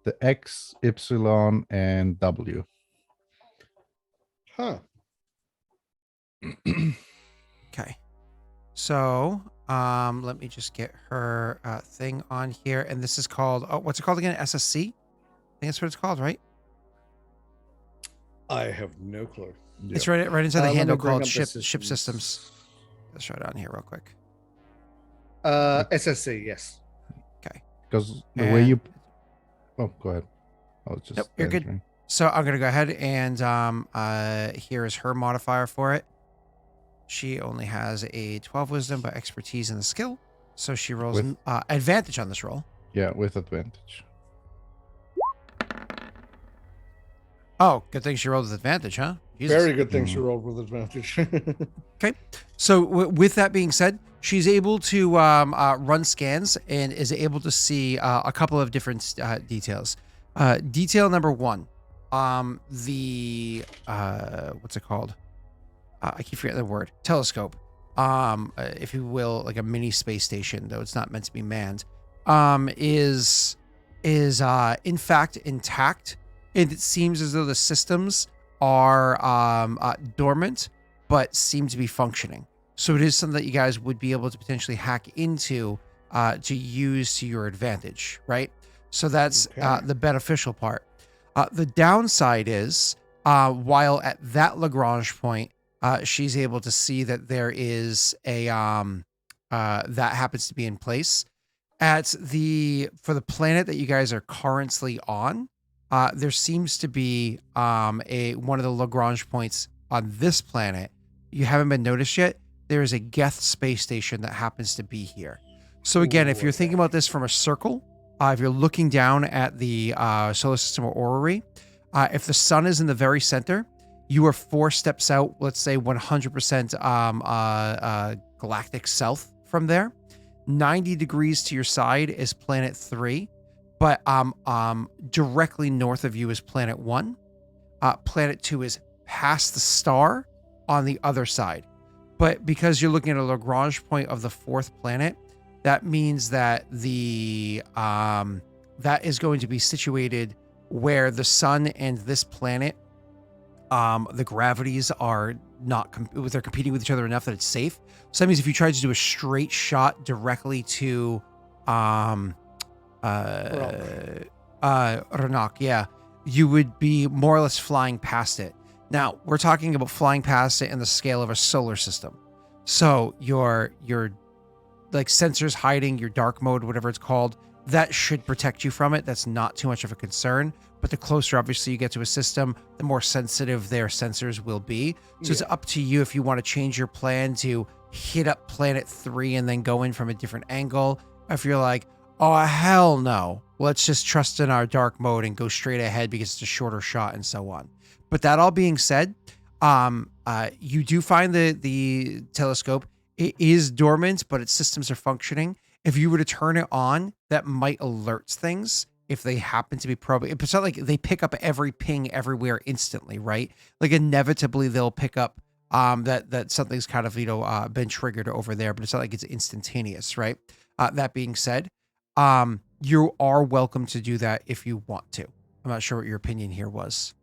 the X, Y, and W. Huh. Okay. So, let me just get her thing on here. And this is called, what's it called again? SSC? I think that's what it's called, right? I have no clue. It's right inside the Let me handle bring called up the ship systems. Let's try it on here real quick. SSC, yes. Okay. Because the way And- you... Oh, go ahead. I was just Nope, you're good. answering. So I'm gonna go ahead and here is her modifier for it. She only has a 12 wisdom, but expertise in the skill. So she rolls With- an advantage on this roll. Yeah, with advantage. Oh, good thing she rolled with advantage, huh? Jesus. Very good thing she rolled with advantage. Okay. So with that being said, she's able to run scans and is able to see a couple of different details. Detail number one, the what's it called? I keep forgetting the word. Telescope. If you will, like a mini space station, though it's not meant to be manned, is in fact intact, and it seems as though the systems are dormant, but seem to be functioning. So it is something that you guys would be able to potentially hack into to use to your advantage, right? So that's Okay. the beneficial part. The downside is, while at that Lagrange point, she's able to see that there is a that happens to be in place for the planet that you guys are currently on. There seems to be one of the Lagrange points on this planet. You haven't been noticed yet. There is a Geth space station that happens to be here. So again, if you're thinking about this from a circle, if you're looking down at the solar system or orrery, if the sun is in the very center, you are 4 steps out, let's say 100% galactic south from there. 90 degrees to your side is planet 3, but directly north of you is planet 1. Planet 2 is past the star on the other side. But because you're looking at a Lagrange point of the 4th planet, that means that that is going to be situated where the sun and this planet, the gravities are not they're competing with each other enough that it's safe. So that means if you tried to do a straight shot directly to Ranok, yeah, you would be more or less flying past it. Now, we're talking about flying past it in the scale of a solar system. So your like sensors hiding, your dark mode, whatever it's called, that should protect you from it. That's not too much of a concern. But the closer, obviously, you get to a system, the more sensitive their sensors will be. So it's up to you if you want to change your plan to hit up planet 3 and then go in from a different angle. If you're like, oh, hell no, let's just trust in our dark mode and go straight ahead because it's a shorter shot and so on. But that all being said, you do find the telescope. It is dormant, but its systems are functioning. If you were to turn it on, that might alert things if they happen to be probing. It's not like they pick up every ping everywhere instantly, right? Like inevitably they'll pick up that something's kind of been triggered over there, but it's not like it's instantaneous, right? That being said, you are welcome to do that if you want to. I'm not sure what your opinion here was.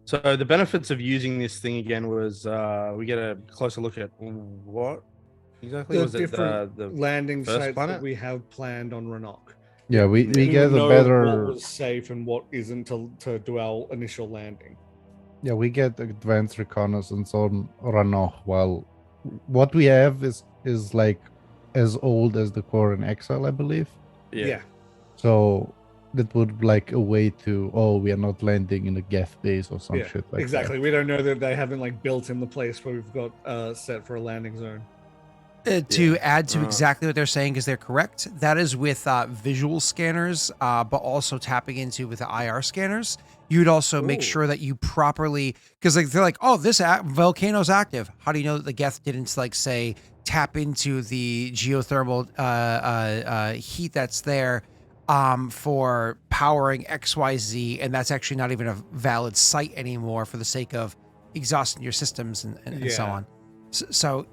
So the benefits of using this thing again was we get a closer look at what exactly The was it different the landing first sites planet? that we have planned on Ranok. Yeah, we We get would a know better... what was safe and what isn't to do our initial landing. Yeah, we get advanced reconnaissance on Ranokh, while what we have is like as old as the core in Exile, I believe. Yeah. So that would like a way to, we are not landing in a Geth base or some shit like exactly. We don't know that they haven't like built in the place where we've got set for a landing zone. To add to exactly what they're saying, because they're correct. That is with visual scanners, but also tapping into with the IR scanners. You'd also make sure that you properly, because like they're like, oh, this volcano's active. How do you know that the Geth didn't like say tap into the geothermal heat that's there for powering XYZ, and that's actually not even a valid site anymore for the sake of exhausting your systems and so on. So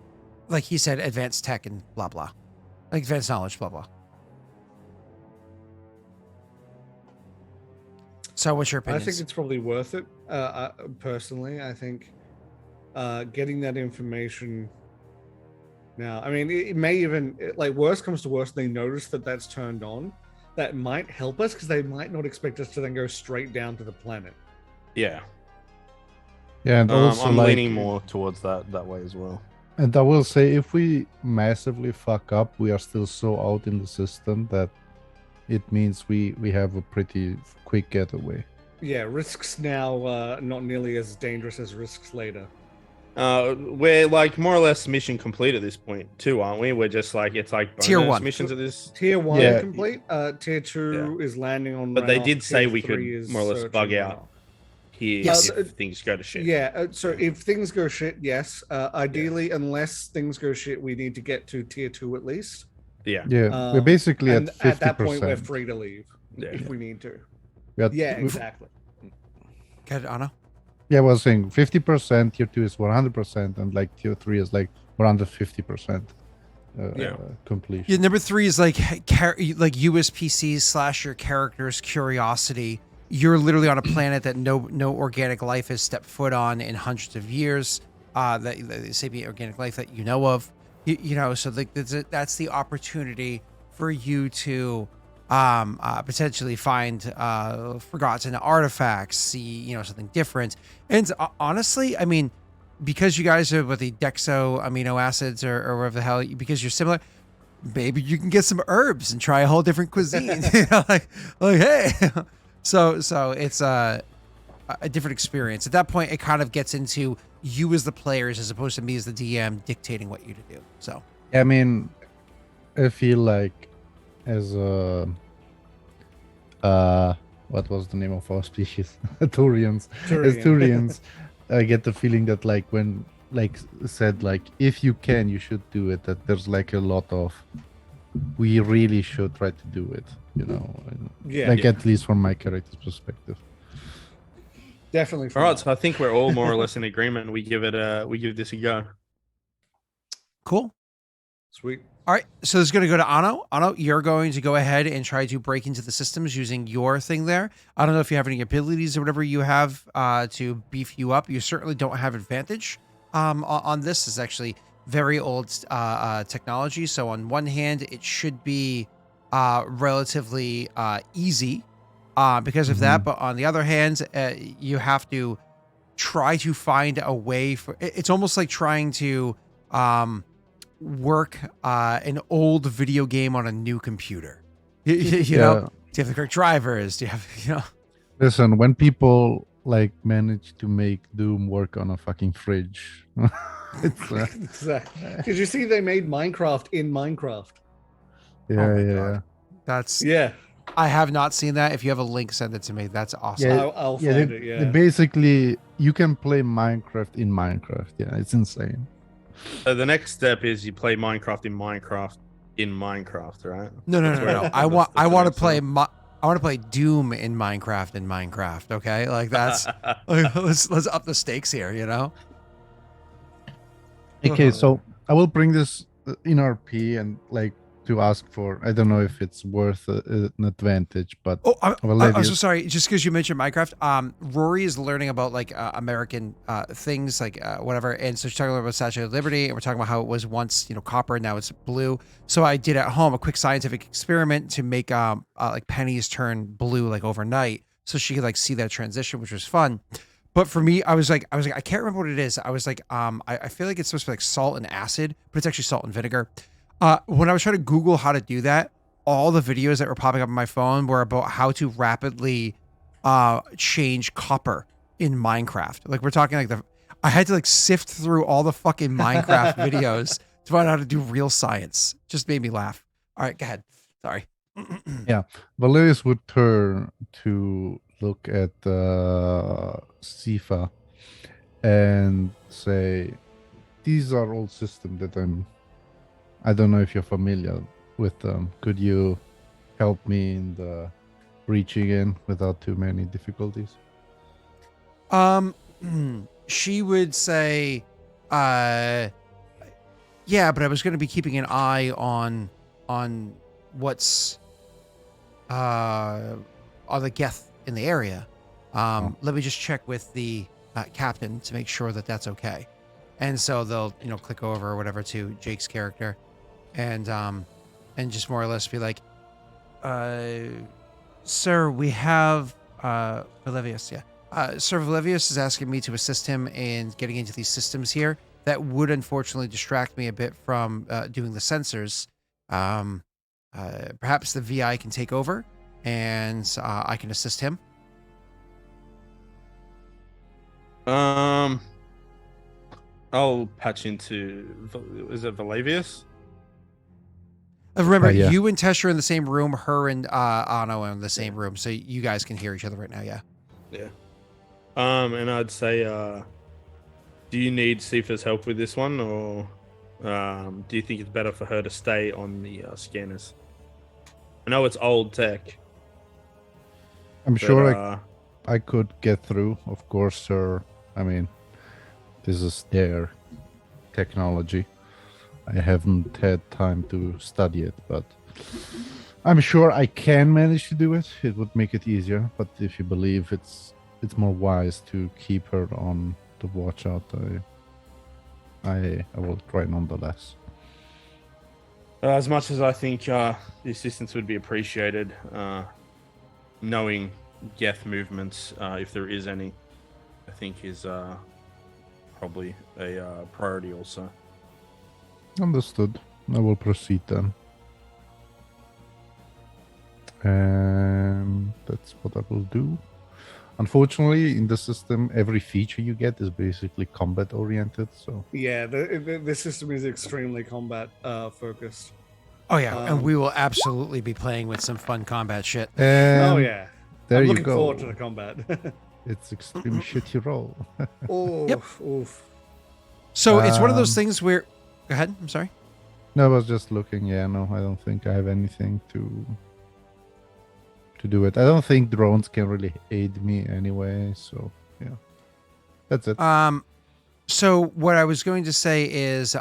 like he said, advanced tech and blah, blah. Like advanced knowledge, blah, blah. So what's your I opinion? think it's probably worth it. Personally, I think getting that information now. I mean, it may even like worst comes to worst. They notice that that's turned on. That might help us because they might not expect us to then go straight down to the planet. Yeah. Yeah, and also I'm like, leaning more towards that way as well. and I will say, if we massively fuck up, we are still so out in the system that it means we have a pretty quick getaway. Yeah, risks now not nearly as dangerous as risks later. We're like more or less mission complete at this point too, aren't we? We're just like it's like bonus Tier 1. missions at this. Tier 1 Yeah. complete. Tier 2 is landing on. But they Ranoff. did say Tier we could 3 is more or less searching bug out Ranoff. here Yes. if things go to shit. Yeah, so if things go shit, yes. Ideally, unless things go shit, we need to get to tier 2 at least. Yeah. Yeah, we're basically and at 50%. at that point, we're free to leave Yeah. if we need to. We are- Yeah, we- exactly. Go ahead, Anna. Yeah, I was saying 50%, tier 2 is 100%, and like tier 3 is like around the 50% Yeah. completion. Yeah, number 3 is like like USPCs / your character's curiosity. You're literally on a planet that no organic life has stepped foot on in hundreds of years. That sapient organic life that you know of. You know, so that's the opportunity for you to potentially find forgotten artifacts, see something different. And honestly, I mean, because you guys are with the dexo amino acids or whatever the hell, because you're similar, maybe you can get some herbs and try a whole different cuisine. like hey. So it's a different experience. At that point, it kind of gets into you as the players as opposed to me as the DM dictating what you to do. So I mean, I feel like as a what was the name of our species? Turians. As Turians, I get the feeling that like when like said like if you can, you should do it. That there's like a lot of we really should try to do it. Yeah, like at least from my character's perspective. definitely. All right, so I think we're all more or less in agreement. We give this a go. cool. Sweet. All right, so this is going to go to Ano. Ano, you're going to go ahead and try to break into the systems using your thing there. I don't know if you have any abilities or whatever you have to beef you up. You certainly don't have advantage on this. It's actually very old technology. So on one hand, it should be relatively easy because of that. But on the other hand, you have to try to find a way for it's almost like trying to work an old video game on a new computer. You know, do you have the correct drivers? Do you have, Listen, when people like manage to make Doom work on a fucking fridge, it's Exactly. Did you see they made Minecraft in Minecraft? yeah. That's, Yeah. I have not seen that. If you have a link, send it to me. That's awesome. Yeah, I'll yeah, find they- it. they Yeah. basically, you can play Minecraft in Minecraft. Yeah, it's insane. So the next step is you play Minecraft in Minecraft, right? No. I want That's to next play one. I want to play Doom in Minecraft. Okay, like that's let's up the stakes here. Okay, so I will bring this in RP and like to ask for. I don't know if it's worth an advantage, but Oh, I'm Valevius- so sorry. Just because you mentioned Minecraft, Rory is learning about like American things, like whatever, and so she's talking about Statue of Liberty, and we're talking about how it was once copper, now it's blue. So I did at home a quick scientific experiment to make like pennies turn blue like overnight, so she could like see that transition, which was fun. But for me, I was like, I can't remember what it is. I was like, I feel like it's supposed to be like salt and acid, but it's actually salt and vinegar. When I was trying to Google how to do that, all the videos that were popping up on my phone were about how to rapidly change copper in Minecraft. Like we're talking like I had to like sift through all the fucking Minecraft videos to find out how to do real science. Just made me laugh. All right, go ahead. Sorry. Valerius would turn to look at Sci-Fi and say, "These are all systems that I don't know if you're familiar with them. Could you help me in the reaching in without too many difficulties?" She would say, yeah, but I was going to be keeping an eye on what's on the Geth in the area. Let me just check with the captain to make sure that that's okay. And so they'll, click over or whatever to Jake's character, and just more or less be like, "Sir, we have Valevius. Yeah, Sir Valevius is asking me to assist him in getting into these systems here. That would unfortunately distract me a bit from doing the sensors. Perhaps the VI can take over, and I can assist him." I'll patch into. Is it Valavius? Remember, yeah. you and Tesh are in the same room. Her and Ano are in the same room, so you guys can hear each other right now. Yeah. Yeah. And I'd say, do you need Sifa's help with this one, or do you think it's better for her to stay on the scanners? I know it's old tech. I'm but, sure I could get through, of course, sir. I mean, this is their technology. I haven't had time to study it, but I'm sure I can manage to do it. It would make it easier, but if you believe it's more wise to keep her on the watch out, I will try nonetheless. As much as I think the assistance would be appreciated, knowing Geth movements, if there is any, I think is probably a priority also. Understood. I will proceed then. And that's what I will do. Unfortunately, in the system, every feature you get is basically combat oriented. So Yeah, the system is extremely combat focused. Oh yeah, and we will absolutely be playing with some fun combat shit. Oh yeah, there I'm you looking go. forward to the combat. It's extreme shitty roll. Oof, Yep. oof. So it's one of those things where. Go ahead. I'm sorry. No, I was just looking. Yeah, no, I don't think I have anything to do it. I don't think drones can really aid me anyway. So yeah, that's it. So what I was going to say is,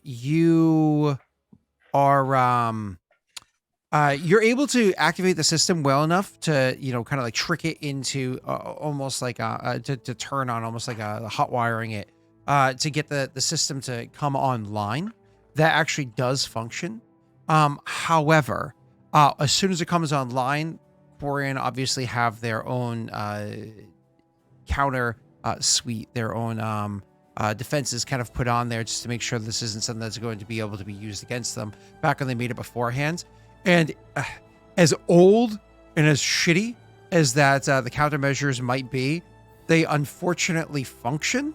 you are, you're able to activate the system well enough to, kind of like trick it into almost like to turn on, almost like a hot wiring it, to get the system to come online. That actually does function. However, as soon as it comes online, Quarian obviously have their own counter suite, their own defenses kind of put on there just to make sure this isn't something that's going to be able to be used against them back when they made it beforehand. And as old and as shitty as that the countermeasures might be, they unfortunately function.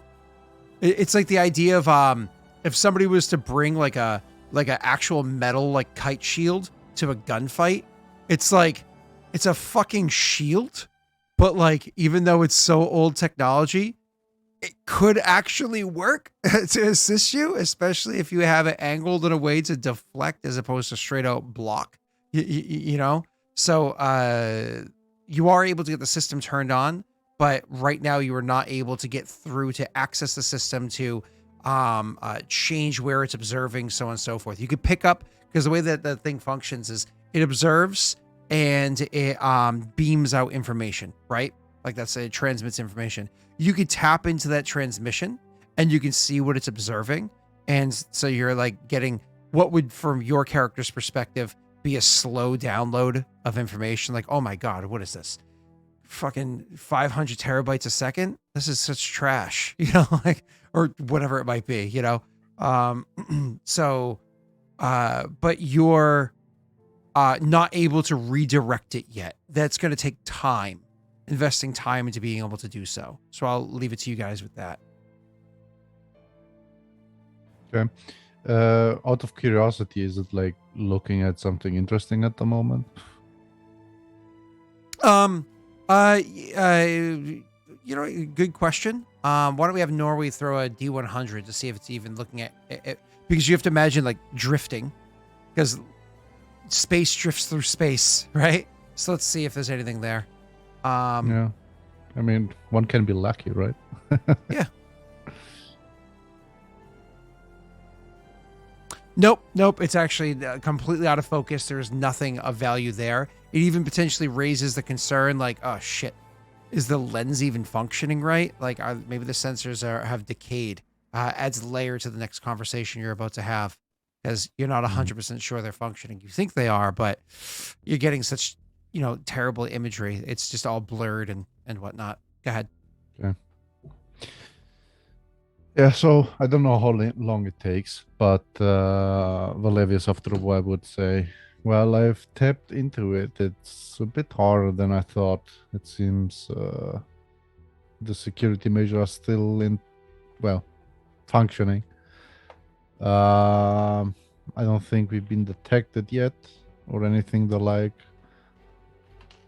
It's like the idea of if somebody was to bring like a actual metal like kite shield to a gunfight, it's like it's a fucking shield, but like even though it's so old technology, it could actually work to assist you, especially if you have it angled in a way to deflect as opposed to straight out block. So you are able to get the system turned on, but right now you are not able to get through to access the system to change where it's observing, so on and so forth. You could pick up, because the way that the thing functions is it observes and it beams out information, right? Like that's it transmits information. You could tap into that transmission and you can see what it's observing. And so you're like getting what would, from your character's perspective, be a slow download of information. Like, oh my God, what is this? Fucking 500 terabytes a second? This is such trash, like, or whatever it might be, but you're not able to redirect it yet. That's going to take time, investing time into being able to do so. So I'll leave it to you guys with that. Okay. Out of curiosity, is it like looking at something interesting at the moment? Good question. Why don't we have Norway throw a D100 to see if it's even looking at it? Because you have to imagine like drifting, because space drifts through space, right? So let's see if there's anything there. Yeah. I mean, one can be lucky, right? Yeah. Nope. It's actually completely out of focus. There's nothing of value there. It even potentially raises the concern like, oh shit, is the lens even functioning right? Like, maybe the sensors have decayed. Adds layer to the next conversation you're about to have, because you're not 100% sure they're functioning. You think they are, but you're getting such, terrible imagery. It's just all blurred and whatnot. Go ahead. Yeah, so I don't know how long it takes, but Valevius after a while would say, well, I've tapped into it. It's a bit harder than I thought. It seems the security measures are still functioning. I don't think we've been detected yet or anything the like.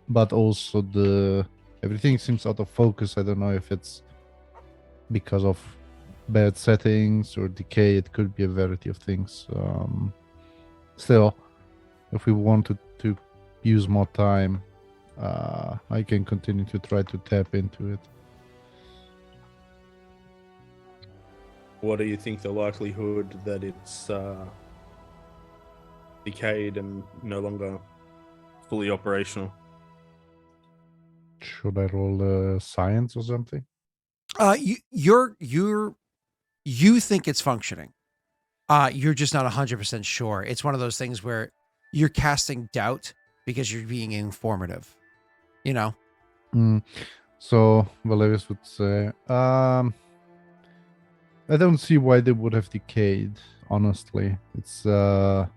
But also everything seems out of focus. I don't know if it's because of bad settings or decay. It could be a variety of things. Still, if we wanted to use more time, I can continue to try to tap into it. What do you think the likelihood that it's decayed and no longer fully operational? Should I roll science or something? You think it's functioning. You're just not 100% sure. It's one of those things where you're casting doubt because you're being informative. So Valeris would say, I don't see why they would have decayed, honestly. It's a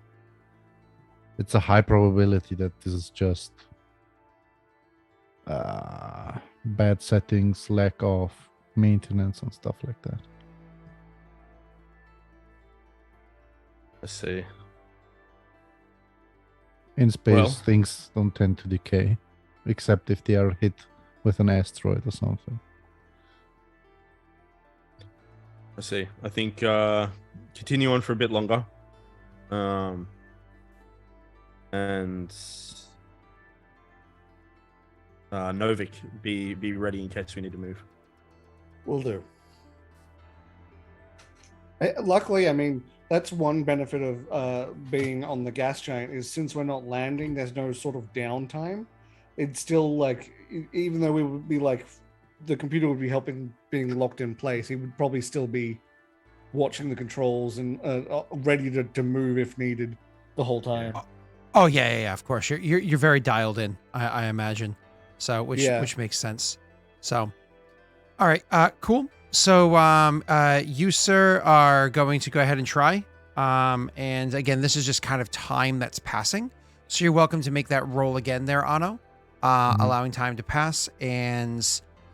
high probability that this is just bad settings, lack of maintenance and stuff like that. I see. In space, Well, things don't tend to decay, except if they are hit with an asteroid or something. I see. I think continue on for a bit longer. And Novik, be ready in case we need to move. Will do. Luckily, I mean, that's one benefit of being on the gas giant is since we're not landing, there's no sort of downtime. It's still like, even though we would be like, the computer would be helping being locked in place, he would probably still be watching the controls and ready to move if needed the whole time. Oh yeah, of course. You're very dialed in, I imagine. So which makes sense. So, all right, cool. So you sir are going to go ahead and try. And again, this is just kind of time that's passing. So you're welcome to make that roll again there, Anno, allowing time to pass. And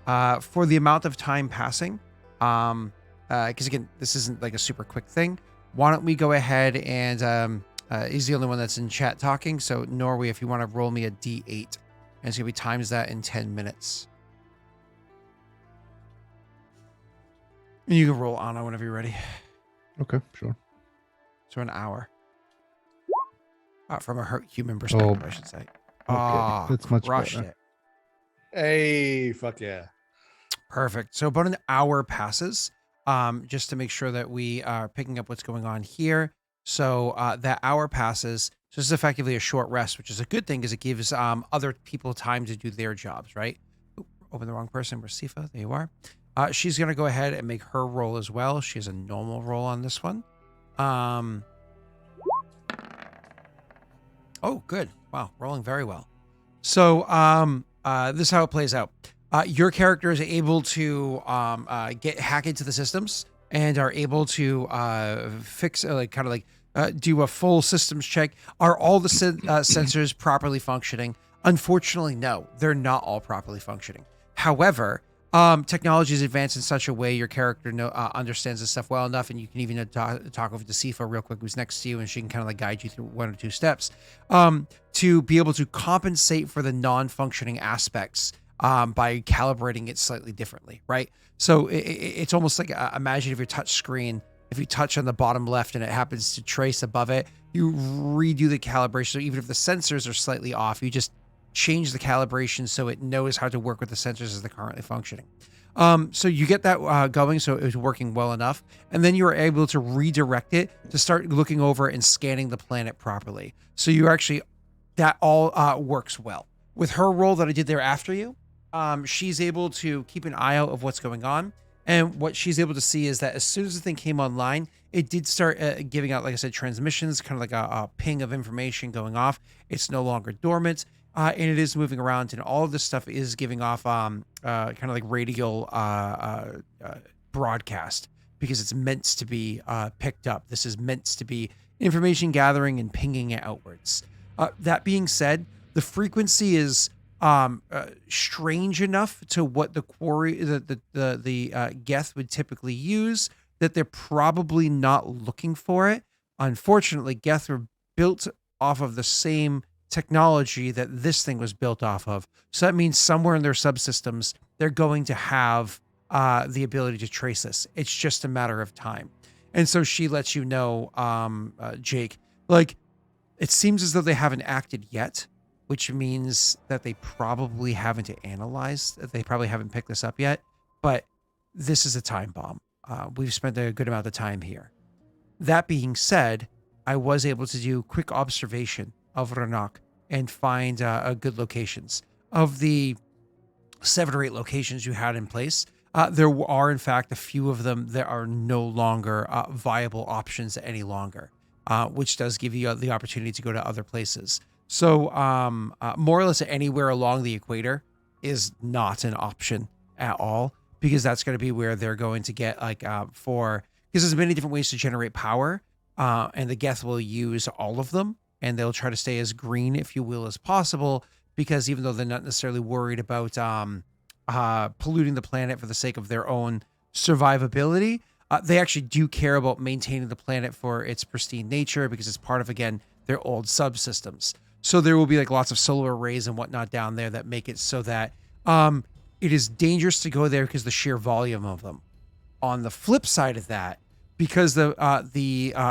for the amount of time passing, because again, this isn't like a super quick thing. Why don't we go ahead and he's the only one that's in chat talking. So Norway, if you want to roll me a D8, and it's gonna be times that in 10 minutes. You can roll Anna whenever you're ready. Okay, sure. So an hour. From a human perspective, I should say. Okay, that's much crushed better. it. Hey, fuck yeah. Perfect. So about an hour passes, just to make sure that we are picking up what's going on here. So that hour passes. So this is effectively a short rest, which is a good thing because it gives other people time to do their jobs, right? Oop, open the wrong person. Where's Sifa? There you are. She's going to go ahead and make her roll as well. She has a normal roll on this one. Oh, good. Wow, rolling very well. So this is how it plays out. Your character is able to hack into the systems and are able to fix, do a full systems check. Are all the sensors properly functioning? Unfortunately, no, they're not all properly functioning. However, technology is advanced in such a way your character understands this stuff well enough, and you can even talk over to Sifa real quick, who's next to you, and she can kind of like guide you through one or two steps to be able to compensate for the non-functioning aspects by calibrating it slightly differently, right? So it's almost like imagine if your touch screen, if you touch on the bottom left and it happens to trace above it, you redo the calibration. So even if the sensors are slightly off, you just change the calibration so it knows how to work with the sensors as they're currently functioning. So you get that going, so it was working well enough, and then you're able to redirect it to start looking over and scanning the planet properly. So you actually, that all works well. With her role that I did there after you, she's able to keep an eye out of what's going on. And what she's able to see is that as soon as the thing came online, it did start giving out, like I said, transmissions, kind of like a ping of information going off. It's no longer dormant, and it is moving around, and all of this stuff is giving off kind of like radial broadcast because it's meant to be picked up. This is meant to be information gathering and pinging it outwards. That being said, the frequency is strange enough to what the quarry the Geth would typically use that they're probably not looking for it. Unfortunately, Geth were built off of the same technology that this thing was built off of. So that means somewhere in their subsystems, they're going to have the ability to trace this. It's just a matter of time. And so she lets you know, Jake, like, it seems as though they haven't acted yet, which means that they probably haven't analyzed, they probably haven't picked this up yet, but this is a time bomb. We've spent a good amount of time here. That being said, I was able to do quick observation of Ranak and find good locations. Of the 7 or 8 locations you had in place, there are in fact a few of them that are no longer viable options any longer, which does give you the opportunity to go to other places. So more or less anywhere along the equator is not an option at all, because that's going to be where they're going to get like because there's many different ways to generate power, and the Geth will use all of them, and they'll try to stay as green, if you will, as possible, because even though they're not necessarily worried about polluting the planet for the sake of their own survivability, they actually do care about maintaining the planet for its pristine nature, because it's part of, again, their old subsystems. So there will be like lots of solar arrays and whatnot down there that make it so that it is dangerous to go there because the sheer volume of them. On the flip side of that, because the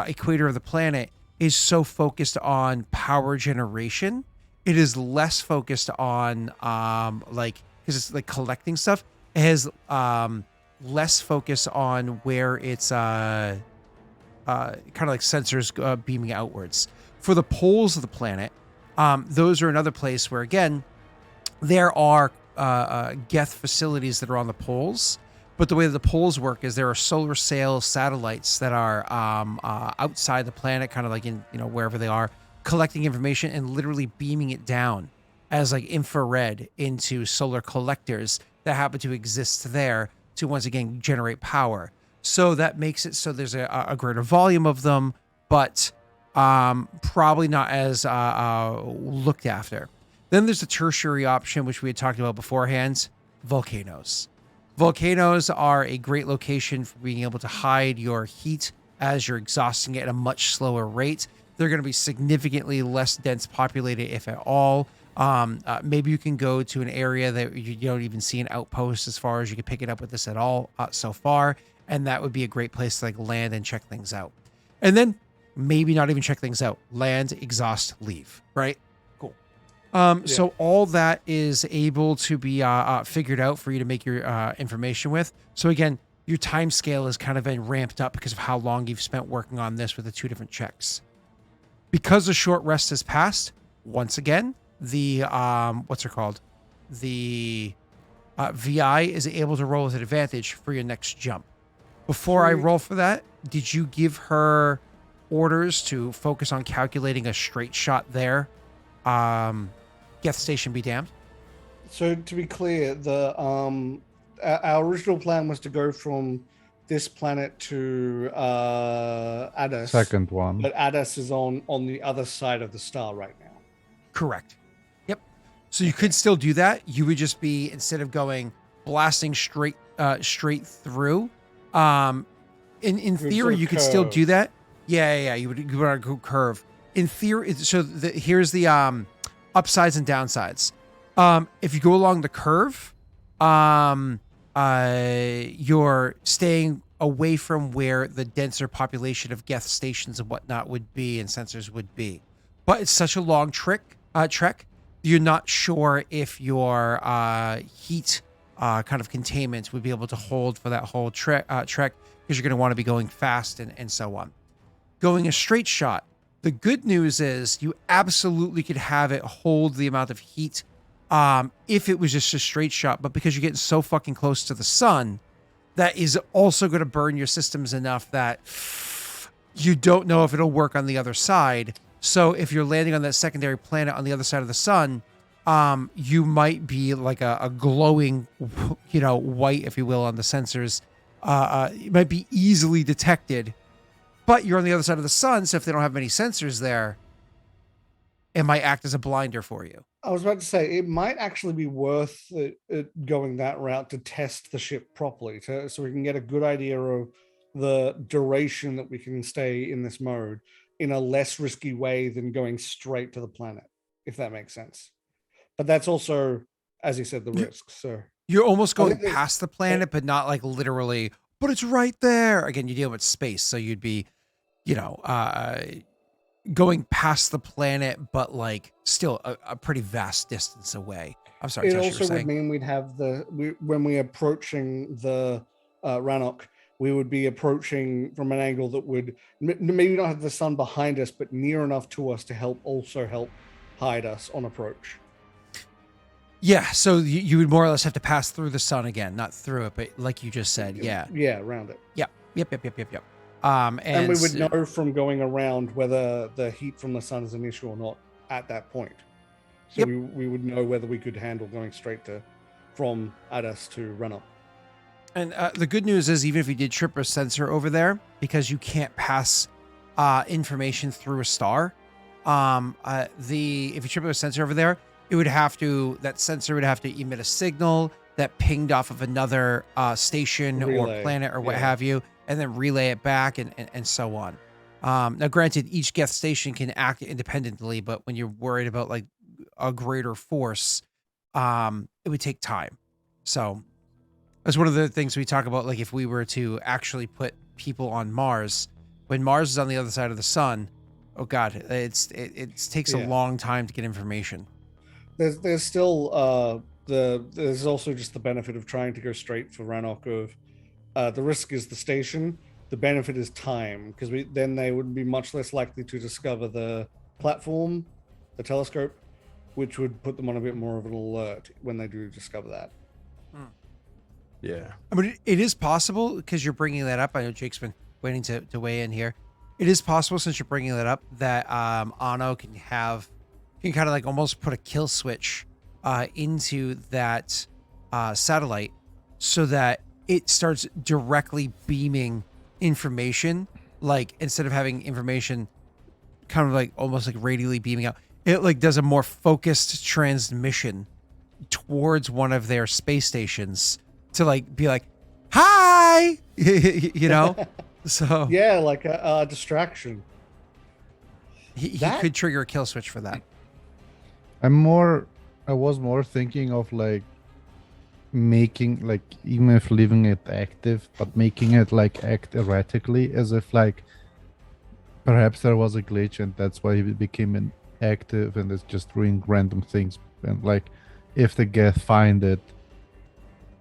equator of the planet is so focused on power generation, it is less focused on like, because it's like collecting stuff. It has less focus on where it's kind of like sensors beaming outwards. For the poles of the planet, those are another place where, again, there are Geth facilities that are on the poles, but the way that the poles work is there are solar sail satellites that are outside the planet, kind of like in, you know, wherever they are, collecting information and literally beaming it down as like infrared into solar collectors that happen to exist there to once again generate power. So that makes it so there's a greater volume of them, but probably not as looked after. Then there's the tertiary option, which we had talked about beforehand, volcanoes. Volcanoes are a great location for being able to hide your heat as you're exhausting it at a much slower rate. They're going to be significantly less dense populated, if at all. Maybe you can go to an area that you don't even see an outpost as far as you can pick it up with this at all so far. And that would be a great place to like land and check things out. And then maybe not even check things out. Land, exhaust, leave, right? Cool. So all that is able to be figured out for you to make your information with. So again, your time scale has kind of been ramped up because of how long you've spent working on this with the 2 different checks. Because the short rest has passed, once again, the what's it called? The VI is able to roll with an advantage for your next jump. Before I roll for that, did you give her orders to focus on calculating a straight shot there? Geth Station be damned. So to be clear, the our original plan was to go from this planet to Adas. Second one. But Adas is on the other side of the star right now. Correct. Yep. So you could still do that. You would just be, instead of going blasting straight through, in theory you could still do that. Yeah. You would go curve. In theory, so here's the upsides and downsides. If you go along the curve, you're staying away from where the denser population of Geth stations and whatnot would be and sensors would be. But it's such a long trek, you're not sure if your heat kind of containment would be able to hold for that whole trek because you're going to want to be going fast and so on. Going a straight shot, the good news is you absolutely could have it hold the amount of heat if it was just a straight shot, but because you're getting so fucking close to the sun, that is also going to burn your systems enough that you don't know if it'll work on the other side. So if you're landing on that secondary planet on the other side of the sun, you might be like a glowing, white, if you will, on the sensors. It might be easily detected, but you're on the other side of the sun. So if they don't have many sensors there, it might act as a blinder for you. I was about to say it might actually be worth it going that route to test the ship properly, so we can get a good idea of the duration that we can stay in this mode in a less risky way than going straight to the planet, if that makes sense. But that's also, as you said, the risk. So you're almost going past the planet, but not like literally, but it's right there. Again, you deal with space, so you'd be, going past the planet, but like still a pretty vast distance away. I'm sorry. It also would mean we'd have when we're approaching the Rannoch, we would be approaching from an angle that would maybe not have the sun behind us, but near enough to us to help hide us on approach. Yeah, so you would more or less have to pass through the sun again, not through it, but like you just said, yeah. Yeah, around it. Yep. And we would know from going around whether the heat from the sun is an issue or not at that point. So we would know whether we could handle going straight from Adas to Rannoch. And the good news is, even if you did trip a sensor over there, because you can't pass information through a star, if you trip a sensor over there, that sensor would have to emit a signal that pinged off of another station or planet or what have you, and then relay it back and so on. Now, granted, each Geth station can act independently, but when you're worried about like a greater force, it would take time. So that's one of the things we talk about. Like if we were to actually put people on Mars, when Mars is on the other side of the sun, oh God, it takes a long time to get information. There's still there's also just the benefit of trying to go straight for Rannoch of the risk is the station. The benefit is time, because then they would be much less likely to discover the platform, the telescope, which would put them on a bit more of an alert when they do discover that. Yeah. I mean, it is possible, because you're bringing that up. I know Jake's been waiting to weigh in here. It is possible, since you're bringing that up, that Anno can kind of like almost put a kill switch into that satellite so that it starts directly beaming information. Like instead of having information kind of like almost like radially beaming out, it like does a more focused transmission towards one of their space stations to like be like, hi, so yeah, like a distraction. He could trigger a kill switch for that. I was more thinking of like making, like, even if leaving it active, but making it like act erratically, as if like perhaps there was a glitch and that's why it became inactive and it's just doing random things. And like if the Geth find it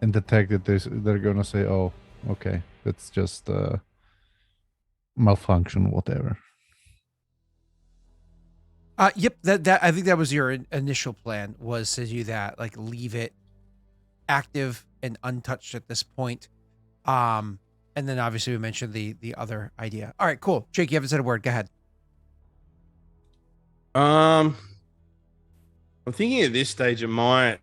and detect it, they're gonna say, oh, okay, that's just malfunction, whatever. Yep, that I think that was your initial plan, was to do that, like leave it active and untouched at this point. And then obviously we mentioned the other idea. All right, cool. Jake, you haven't said a word. Go ahead. I'm thinking at this stage it might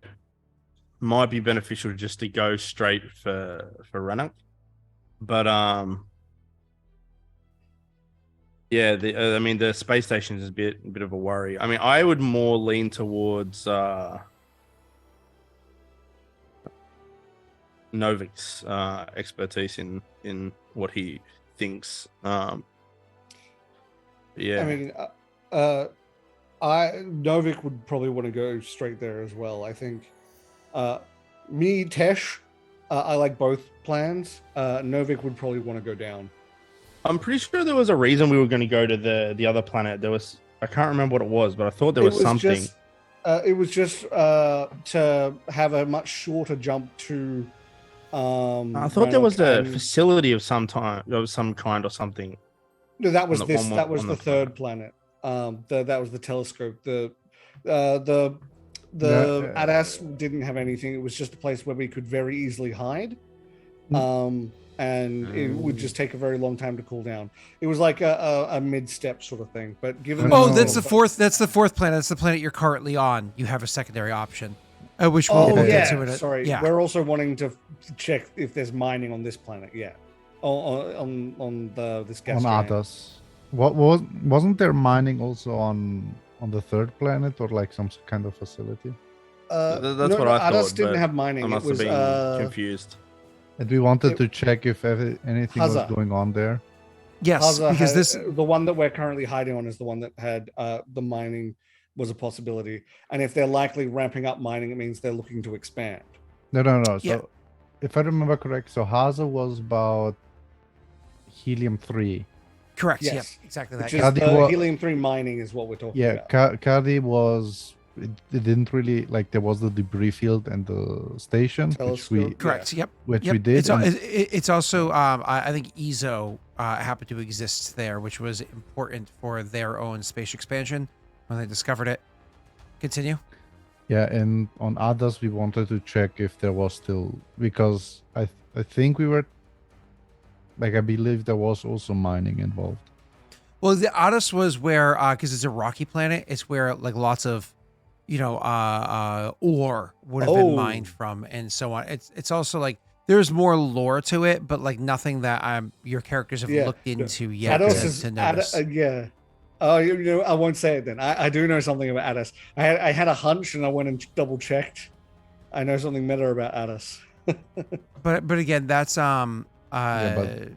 be beneficial just to go straight for Rannoch, but yeah, the space station is a bit of a worry. I mean, I would more lean towards Novik's expertise in what he thinks. Yeah, I mean, Novik would probably want to go straight there as well. I think Tesh, I like both plans. Novik would probably want to go down. I'm pretty sure there was a reason we were going to go to the other planet. I can't remember what it was, but I thought there was something. It was just to have a much shorter jump to. I thought there was a facility of some kind or something. No, that was this. That was the third planet. That was the telescope. The The Yeah, Adas didn't have anything. It was just a place where we could very easily hide. And it would just take a very long time to cool down. It was like a mid-step sort of thing. But given No, Oh, no. that's the fourth. That's the fourth planet. That's the planet you're currently on. You have a secondary option, which we'll, Oh we'll Okay. get to yeah, in a, sorry. Yeah. We're also wanting to check if there's mining on this planet. Yeah, on this gas on giant. Adas. Wasn't there mining also on the third planet or like some kind of facility? That's what I thought. Adas didn't but have I mining. It must was have been confused. And we wanted It- to check if anything was Haza. going on there. Yes, Haza because had- this. the one that we're currently hiding on is the one that had the mining was a possibility, and if they're likely ramping up mining, it means they're looking to expand. No. So Yeah. if I remember correct, so Haza was about helium-3. Correct. Yes. Yep. Exactly that. Which Yeah. is Kadi the wa- helium-3 mining is what we're talking Yeah, about. Kadi was. It didn't really like there was the debris field and the station, Telescope. Correct. Yep. which Yep. we did. and- It's also I think EZO happened to exist there, which was important for their own space expansion when they discovered it. Continue. Yeah, and on others we wanted to check if there was still because I think we were like I believe there was also mining involved. Well, the Odyssey was where because it's a rocky planet. It's where like lots of ore would have been mined Oh. from and so on. It's also like there's more lore to it, but like nothing that your characters have Yeah. looked into yet Adas to, is to notice. yeah. Oh, you know, I won't say it then. I do know something about Adas. I had a hunch and I went and double checked. I know something meta about Adas. But again, that's but The,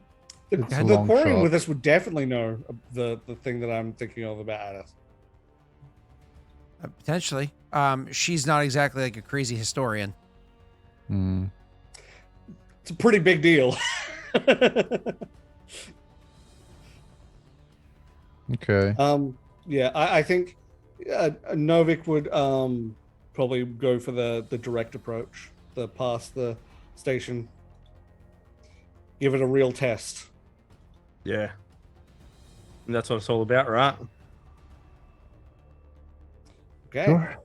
It's a the long Quarian shot. with us would definitely know the thing that I'm thinking of about Adas. potentially. She's not exactly like a crazy historian. Hmm. It's a pretty big deal. Okay. Yeah, I think Novik would probably go for the direct approach, the past the station, give it a real test. Yeah. And that's what it's all about, right? Okay. Sure.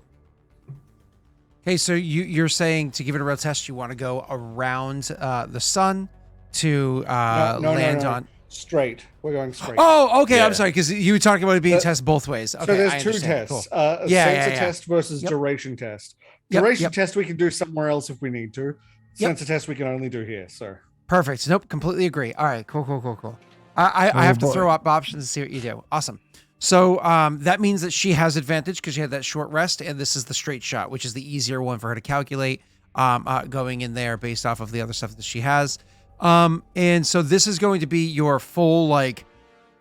Okay, so you're saying to give it a real test, you want to go around the sun to No, land no. on. Straight. We're going straight. Oh, okay. I'm Yeah. sorry, because you were talking about it being So- tested both ways. Okay, so I there's two understand. tests: Cool. a Yeah, sensor yeah. test versus Yep. duration test. Yep, Duration yep. test we can do somewhere else if we need to. Yep. Sensor test we can only do here. So Perfect. Nope, completely agree. All right, cool. I Oh, have to boy. throw up options to see what you do. Awesome. So that means that she has advantage because she had that short rest, and this is the straight shot, which is the easier one for her to calculate going in there based off of the other stuff that she has. And so this is going to be your full like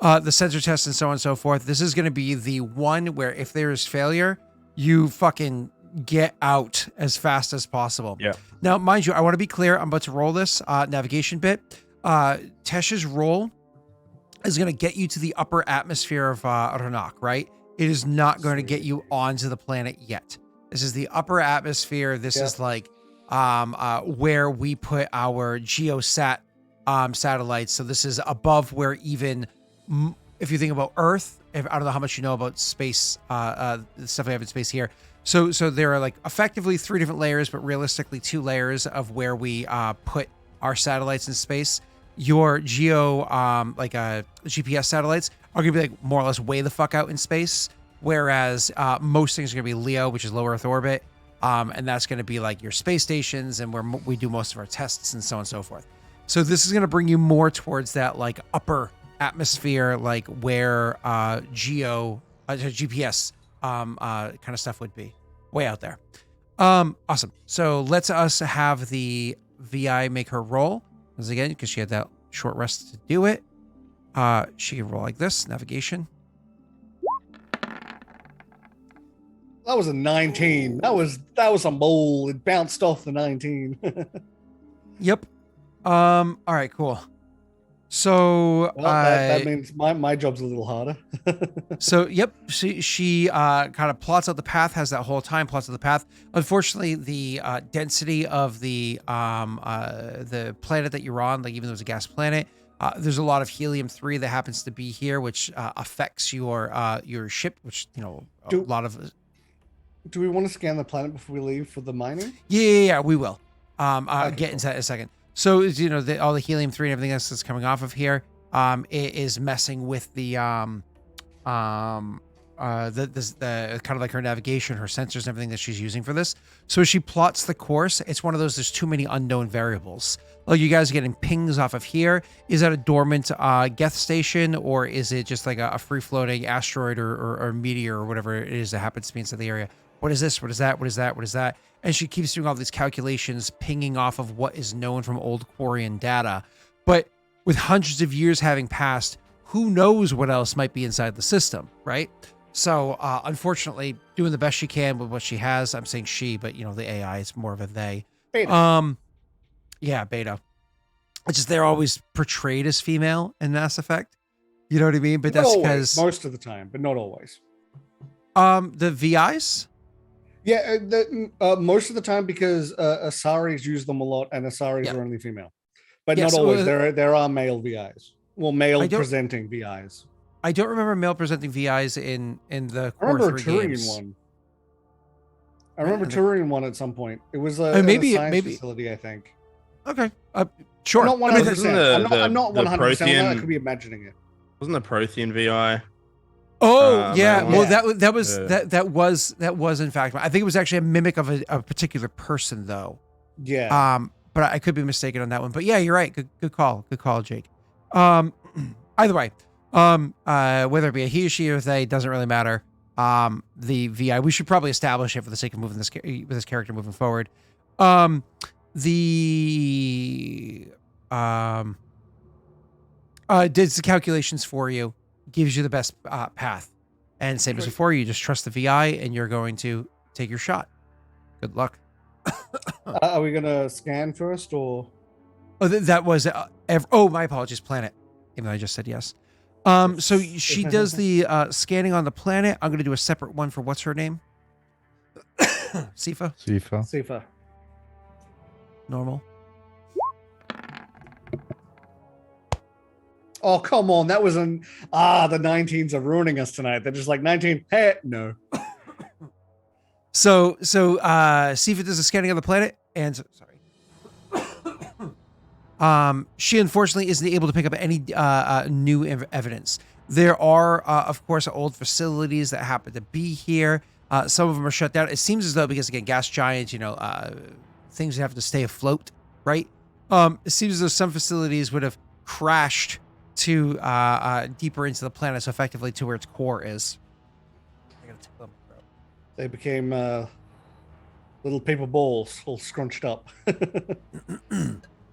the sensor test and so on and so forth. This is going to be the one where if there is failure, you fucking get out as fast as possible. Yeah. Now, mind you, I want to be clear. I'm about to roll this navigation bit. Tesh's roll is going to get you to the upper atmosphere of Ranak, right? It is not going to get you onto the planet yet. This is the upper atmosphere. This is like where we put our geosat satellites. So this is above where even if you think about Earth, I don't know how much you know about space, the stuff we have in space here. So there are like effectively 3 different layers, but realistically 2 layers of where we put our satellites in space. Your GPS satellites are gonna be like more or less way the fuck out in space, whereas most things are gonna be LEO, which is low Earth orbit, and that's gonna be like your space stations and where we do most of our tests and so on and so forth. So this is gonna bring you more towards that like upper atmosphere, like where GPS kind of stuff would be, way out there. Awesome. So let's us have the VI make her roll. Once again, because she had that short rest to do it. She can roll like this, navigation. that was a 19. That was some bold. It bounced off the 19. Yep. All right, cool. So Well, that means my job's a little harder. So, yep, she kind of plots out the path, has that whole time, plots out the path. Unfortunately, the density of the planet that you're on, like even though it's a gas planet, there's a lot of helium-3 that happens to be here, which affects your ship, which, you know, a lot of... Do we want to scan the planet before we leave for the mining? Yeah, we will. I'll Okay, get cool. into that in a second. So, you know, all the helium-3 and everything else that's coming off of here, it is messing with the kind of like her navigation, her sensors and everything that she's using for this. So as she plots the course, it's one of those, there's too many unknown variables. Like you guys are getting pings off of here. Is that a dormant Geth station, or is it just like a free-floating asteroid or meteor or whatever it is that happens to be inside the area? What is this? What is that? What is that? What is that? And she keeps doing all these calculations, pinging off of what is known from old Quarian data. But with hundreds of years having passed, who knows what else might be inside the system, right? So, unfortunately, doing the best she can with what she has. I'm saying she, but, you know, the AI is more of a they. Beta. Yeah, Beta. It's just they're always portrayed as female in Mass Effect. You know what I mean? But Not that's always, because... most of the time, but not always. The VIs? Yeah, most of the time because Asaris use them a lot, and Asaris are only female. But Yes, not always. well, There are male VIs. Well, male presenting VIs. I don't remember male presenting VIs in the I remember Core a 3 Turian games. one. I remember And Turian one at some point. It was maybe- a science maybe- facility, I think. Okay, sure. I'm not I mean, 100%. I'm not the 100% on that. I Prothean- could be imagining it. Wasn't the Prothean VI? Oh yeah, man. well Yeah. that was in fact. I think it was actually a mimic of a particular person though. Yeah. But I could be mistaken on that one. But yeah, you're right. Good call, Jake. Either way, whether it be a he or she or they doesn't really matter. The VI, we should probably establish it for the sake of moving this character moving forward. Did the calculations for you, gives you the best path, and same as before, you just trust the VI and you're going to take your shot. Good luck. Are we gonna scan first, or? Oh, that was my apologies, planet. Even though I just said yes. So she does the scanning on the planet. I'm going to do a separate one for what's her name? Sifa. Sifa. Normal. Oh, come on. That was the 19s are ruining us tonight. They're just like 19. Hey, no. So Sifa does a scanning of the planet, and she unfortunately isn't able to pick up any new evidence. There are, of course, old facilities that happen to be here. Some of them are shut down. It seems as though, because again, gas giants, things have to stay afloat, right? It seems as though some facilities would have crashed to deeper into the planet, so effectively to where its core is. I gotta tickle my throat. They became little paper balls, all scrunched up.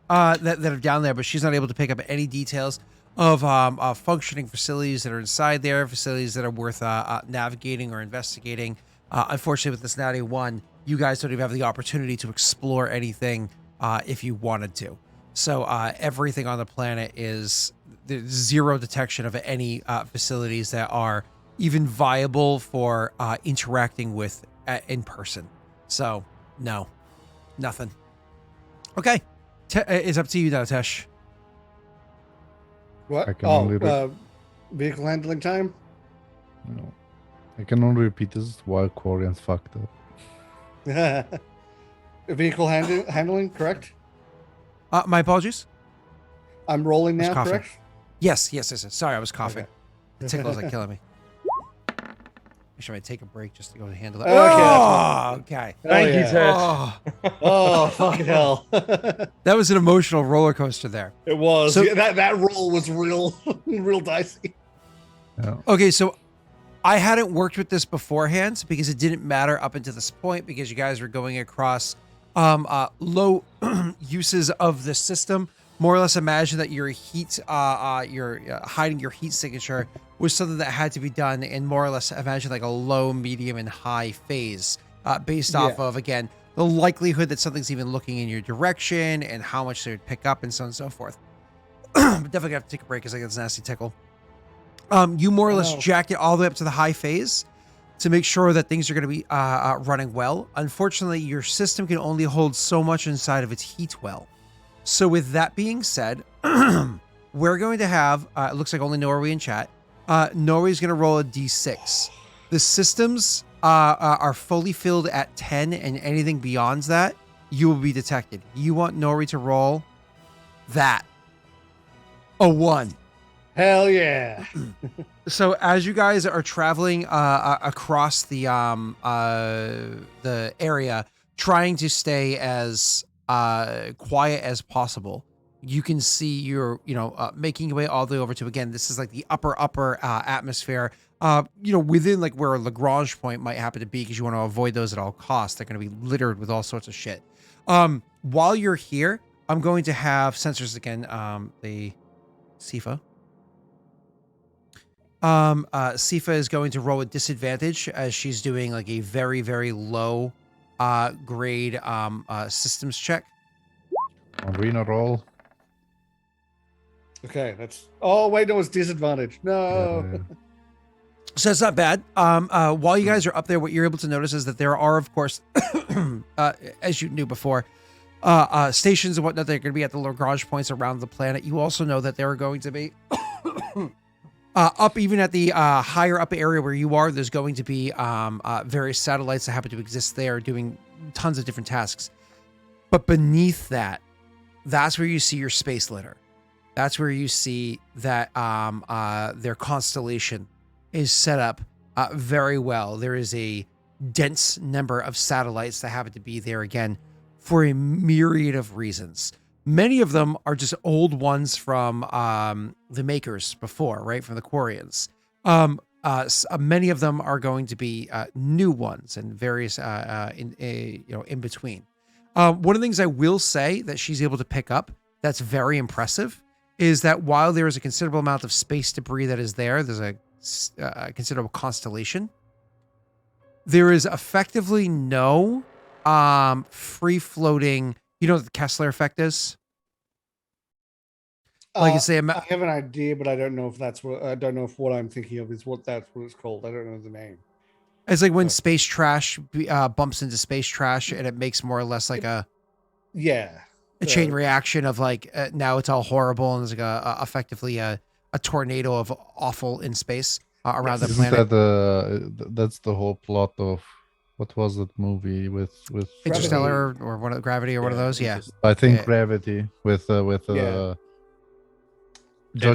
That are down there, but she's not able to pick up any details of functioning facilities that are inside there, facilities that are worth navigating or investigating. Unfortunately, with this Natty 1, you guys don't even have the opportunity to explore anything if you wanted to. So everything on the planet there's zero detection of any facilities that are even viable for interacting with in person. So no, nothing. Okay. It's up to you now, Tesh. What? I can only Vehicle handling time? No. I can only repeat this is why Quarians fucked up. Vehicle handling, correct? My apologies. I'm rolling I was now, coughing. correct? Yes. Sorry, I was coughing. Okay. The tickle is like killing me. Make sure I take a break just to go and handle it. Okay, Oh, okay. Thank you, Ted. Oh, Oh, fucking hell. that was an emotional roller coaster there. It was. So- Yeah, that roll was real dicey. Yeah. Okay, so I hadn't worked with this beforehand because it didn't matter up until this point because you guys were going across low uses of the system. More or less imagine that your heat, you're hiding your heat signature was something that had to be done in more or less imagine like a low, medium, and high phase based off of, again, the likelihood that something's even looking in your direction and how much they would pick up and so on and so forth. But definitely have to take a break because I get this nasty tickle. You more or less jack it all the way up to the high phase to make sure that things are going to be running well. Unfortunately, your system can only hold so much inside of its heat well. So with that being said, we're going to have, it looks like only Norway in chat. Norway's going to roll a D6. The system's are fully filled at 10 and anything beyond that, you will be detected. You want Nori to roll that. A 1. Hell yeah. So as you guys are traveling across the area, trying to stay as quiet as possible, you can see you're making your way all the way over to, again, this is like the upper atmosphere. Within like where a Lagrange point might happen to be, because you want to avoid those at all costs. They're going to be littered with all sorts of shit. While you're here, I'm going to have sensors again. The Sifa. Sifa is going to roll a disadvantage as she's doing like a very, very low grade systems check. Arena roll. Okay, that's. Oh wait, no, it's disadvantage. No. Yeah. So it's not bad. While you guys are up there, what you're able to notice is that there are, of course, as you knew before, stations and whatnot that are going to be at the Lagrange points around the planet. You also know that there are going to be up even at the higher up area where you are, there's going to be various satellites that happen to exist there doing tons of different tasks. But beneath that, that's where you see your space litter. That's where you see that their constellation is set up very well. There is a dense number of satellites that happen to be there again for a myriad of reasons. Many of them are just old ones from the makers before, right? From the Quarians. Many of them are going to be new ones and various in between. One of the things I will say that she's able to pick up that's very impressive is that while there is a considerable amount of space debris that is there, there's a considerable constellation. There is effectively no free floating. You know what the Kessler effect is? Like I say, I have an idea, but I don't know if that's what. I don't know if what I'm thinking of is that's what it's called. I don't know the name. It's like when space trash bumps into space trash, and it makes more or less like a chain reaction of like now it's all horrible, and there's like effectively a tornado of awful in space around the planet. Isn't that that's the whole plot of what was that movie with Interstellar or one of Gravity or one of those? Yeah, I think Gravity with George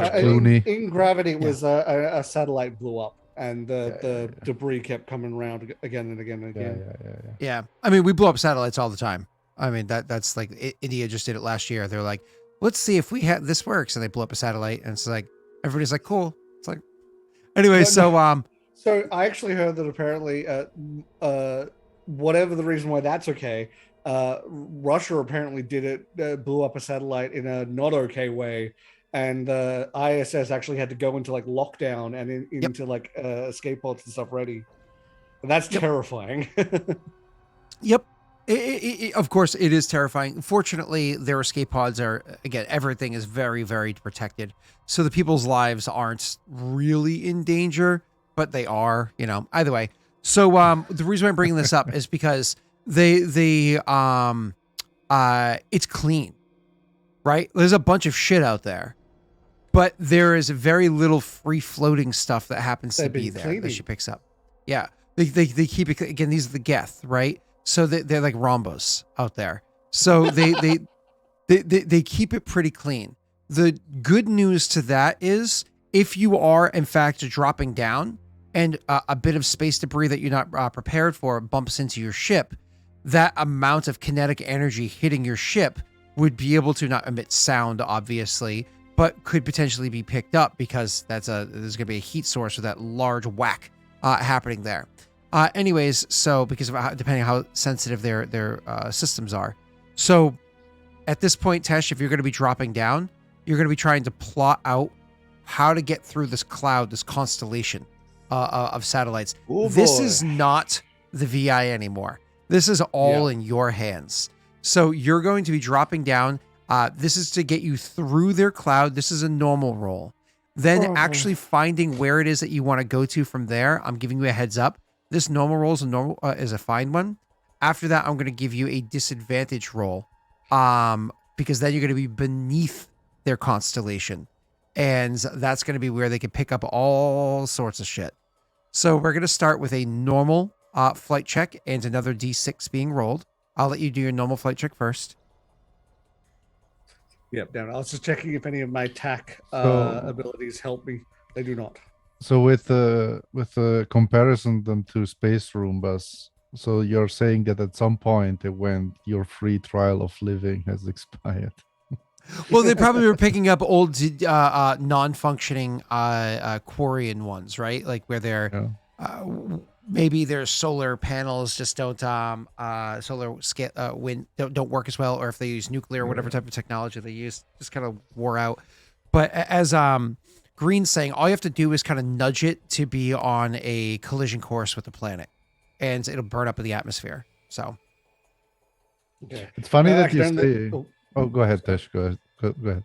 Clooney. In Gravity, it was a satellite blew up, and the debris kept coming around again and again and again. Yeah. I mean, we blow up satellites all the time. I mean, that's like India just did it last year. They're like, let's see if this works, and they blew up a satellite, and it's like everybody's like, cool. It's like, anyway, So I actually heard that apparently, whatever the reason why that's okay, Russia apparently did it, blew up a satellite in a not okay way. And the ISS actually had to go into like lockdown and into like escape pods and stuff ready. And that's terrifying. Yep. Of course, it is terrifying. Fortunately, their escape pods are, again, everything is very, very protected. So the people's lives aren't really in danger, but they are, either way. So the reason why I'm bringing this up is because it's clean, right? There's a bunch of shit out there. But there is very little free floating stuff that happens to be there that she picks up. Yeah. They keep it, again, these are the Geth, right? So they're like rhombus out there. So they keep it pretty clean. The good news to that is if you are in fact dropping down and a bit of space debris that you're not prepared for bumps into your ship, that amount of kinetic energy hitting your ship would be able to not emit sound, obviously, but could potentially be picked up because there's going to be a heat source with that large whack happening there. Anyways, so because of depending on how sensitive their systems are. So at this point, Tesh, if you're going to be dropping down, you're going to be trying to plot out how to get through this cloud, this constellation of satellites. This is not the VI anymore. This is all in your hands. So you're going to be dropping down. This is to get you through their cloud. This is a normal roll. Then actually finding where it is that you want to go to from there, I'm giving you a heads up. This normal roll is a fine one. After that, I'm going to give you a disadvantage roll because then you're going to be beneath their constellation. And that's going to be where they can pick up all sorts of shit. So we're going to start with a normal flight check and another d6 being rolled. I'll let you do your normal flight check first. Yep, down. I was just checking if any of my tack So- abilities help me. They do not. So with the comparison them to Space Roombas, so you're saying that at some point when your free trial of living has expired. Well, they probably were picking up old non-functioning Quarian ones, right? Like where they're maybe their solar panels just don't wind don't work as well, or if they use nuclear or whatever type of technology they use, just kind of wore out. But as Green's saying, all you have to do is kind of nudge it to be on a collision course with the planet, and it'll burn up in the atmosphere. So Okay. It's funny that you Accidentally- say. Oh, go ahead, Tesh. Go ahead. Go ahead.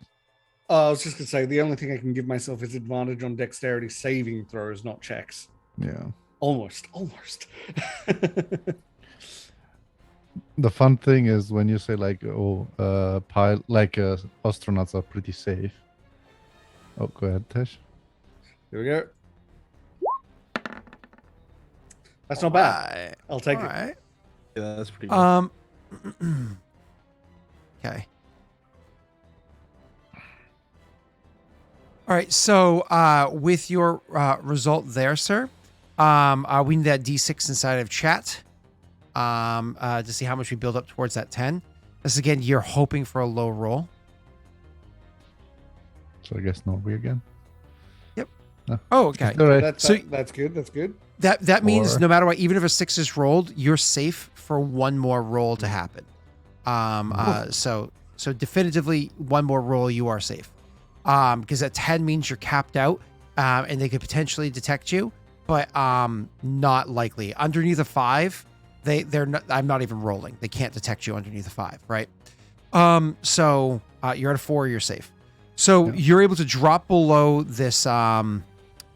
I was just gonna say the only thing I can give myself is advantage on dexterity saving throws, not checks. Yeah. Almost. The fun thing is when you say like, astronauts are pretty safe. Oh, go ahead, Tesh. Here we go. That's not bad. I'll take it. Right. Yeah, that's pretty good. Okay. All right. So, with your result there, sir, we need that D6 inside of chat, to see how much we build up towards that 10. This again, you're hoping for a low roll. So I guess Norway again. Oh, okay. All right. That's So- that's good. That's good. That means Or- no matter what, even if a 6 is rolled, you're safe for one more roll to happen. So definitively one more roll, you are safe. Because at 10 means you're capped out, and they could potentially detect you, but not likely. Underneath a 5, they're not, I'm not even rolling. They can't detect you underneath a 5, right? So you're at a 4, you're safe. So you're able to drop below this kind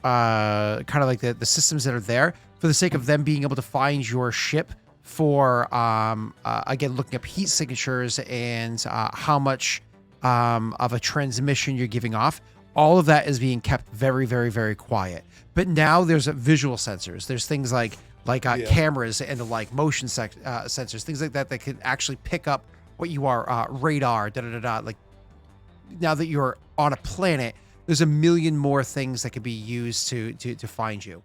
of like the systems that are there for the sake of them being able to find your ship for again looking up heat signatures and how much of a transmission you're giving off. All of that is being kept very, very, very quiet. But now there's visual sensors. There's things like cameras and the like motion sensors, things like that that can actually pick up what you are, radar, like now that you're on a planet, there's a million more things that can be used to find you.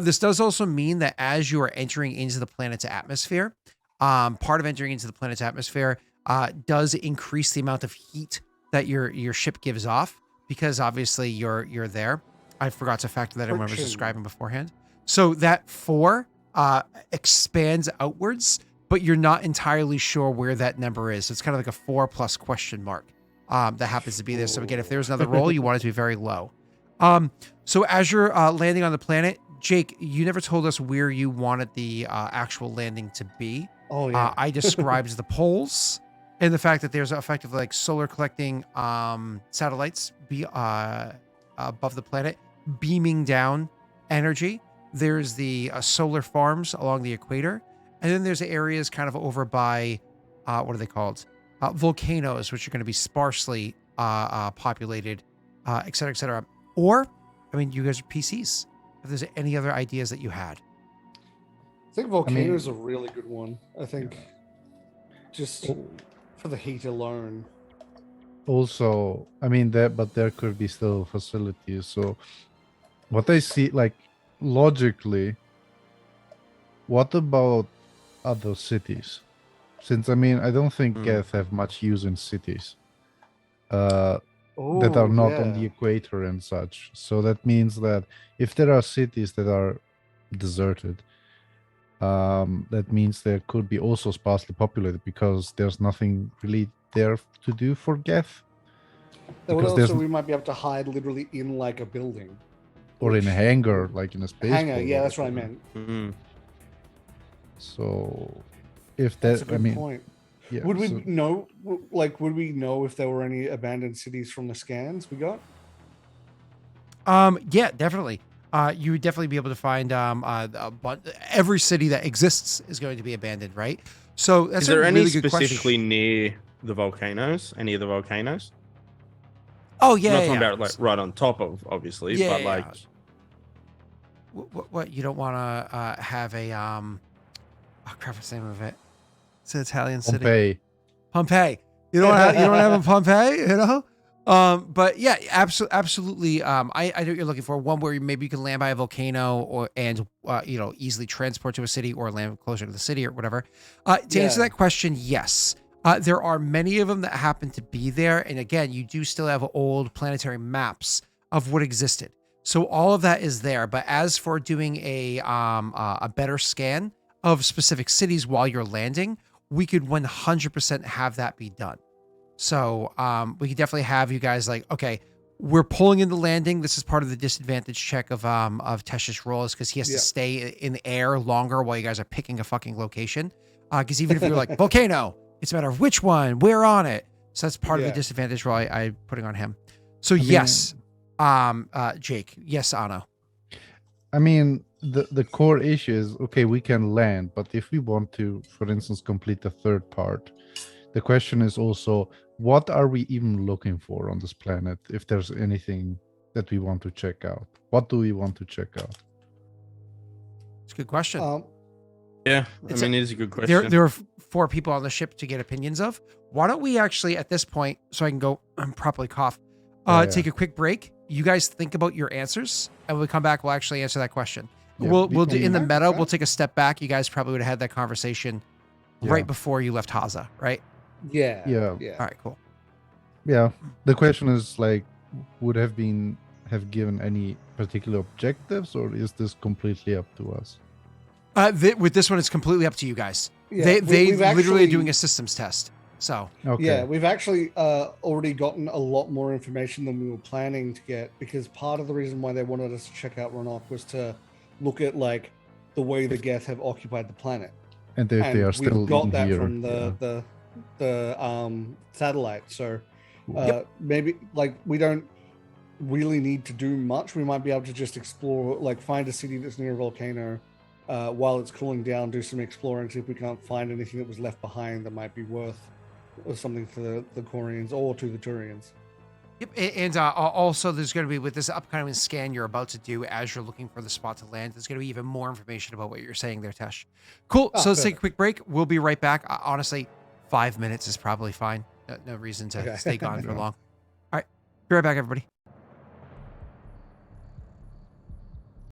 This does also mean that as you are entering into the planet's atmosphere, part of entering into the planet's atmosphere does increase the amount of heat that your ship gives off, because obviously you're there. I forgot to factor that in when I was Friction. describing beforehand. So that 4 expands outwards, but you're not entirely sure where that number is. So it's kind of like a 4 plus question mark. That happens to be there. So again, if there's another roll, you want it to be very low. So as you're landing on the planet, Jake, you never told us where you wanted the actual landing to be. Oh yeah. I described the poles and the fact that there's effectively like solar collecting satellites above the planet, beaming down energy. There's the solar farms along the equator, and then there's areas kind of over by what are they called? Volcanoes, which are going to be sparsely populated, et cetera, et cetera. Or, I mean, you guys are PCs. If there's any other ideas that you had. I think volcano is a really good one. I think just for the heat alone. Also, I mean but there could be still facilities. So what I see, like logically, what about other cities? Since I mean, I don't think Geth have much use in cities that are not on the equator and such. So that means that if there are cities that are deserted, that means there could be also sparsely populated because there's nothing really there to do for Geth. Because there's we might be able to hide literally in like a building. or in a hangar, like in a space. Hangar, yeah, that's what I meant. So if That's a that, good I mean, point. yeah. Would we so- know? Like, would we know if there were any abandoned cities from the scans we got? Yeah, definitely. You would definitely be able to find every city that exists is going to be abandoned, right? So that's Is there a any really good specifically question. near the volcanoes? Any of the volcanoes? Oh I'm yeah, not yeah, talking yeah. about like right on top of, obviously, Yeah, but yeah, like What you don't want to have a Oh crap! What's the name of it? It's an Italian city. Pompeii. Pompeii. You don't have a Pompeii, you know? But yeah, absolutely. I know what you're looking for. One where maybe you can land by a volcano and easily transport to a city or land closer to the city or whatever. To answer that question, yes. There are many of them that happen to be there. And again, you do still have old planetary maps of what existed. So all of that is there. But as for doing a better scan of specific cities while you're landing, we could 100% have that be done. So we could definitely have you guys like, okay, we're pulling in the landing. This is part of the disadvantage check of Tesh's roll is because he has to stay in the air longer while you guys are picking a fucking location. Because even if you're like volcano, it's a matter of which one, where on it. So that's part of the disadvantage roll I'm putting on him. So yes, Jake. Yes, Anno. I mean, the core issue is, okay, we can land, but if we want to, for instance, complete the third part, the question is also, what are we even looking for on this planet? If there's anything that we want to check out, what do we want to check out? It's a good question. Yeah, it is a good question. There are 4 people on the ship to get opinions of. Why don't we actually, at this point, so I can go properly cough, take a quick break. You guys think about your answers, and when we come back, we'll actually answer that question. Yeah, we'll do in the meta. We'll take a step back. You guys probably would have had that conversation right before you left Haza, right? Yeah. All right, cool. Yeah, the question is like, would have given any particular objectives, or is this completely up to us? With this one, it's completely up to you guys. Yeah, they we've literally actually, are doing a systems test. So yeah, we've actually already gotten a lot more information than we were planning to get, because part of the reason why they wanted us to check out Ronok was to look at like the way the Geth have occupied the planet, and if they are still we've got in that here, from the satellite. So maybe like we don't really need to do much. We might be able to just explore, like find a city that's near a volcano while it's cooling down, do some exploring, see if we can't find anything that was left behind that might be worth something for the Quarians or to the Turians. Yep, and also there's going to be, with this upcoming scan you're about to do as you're looking for the spot to land, there's going to be even more information about what you're saying there, Tesh. Cool. So let's take a quick break. We'll be right back. Honestly, 5 minutes is probably fine. No reason to stay gone for long. All right. Be right back, everybody.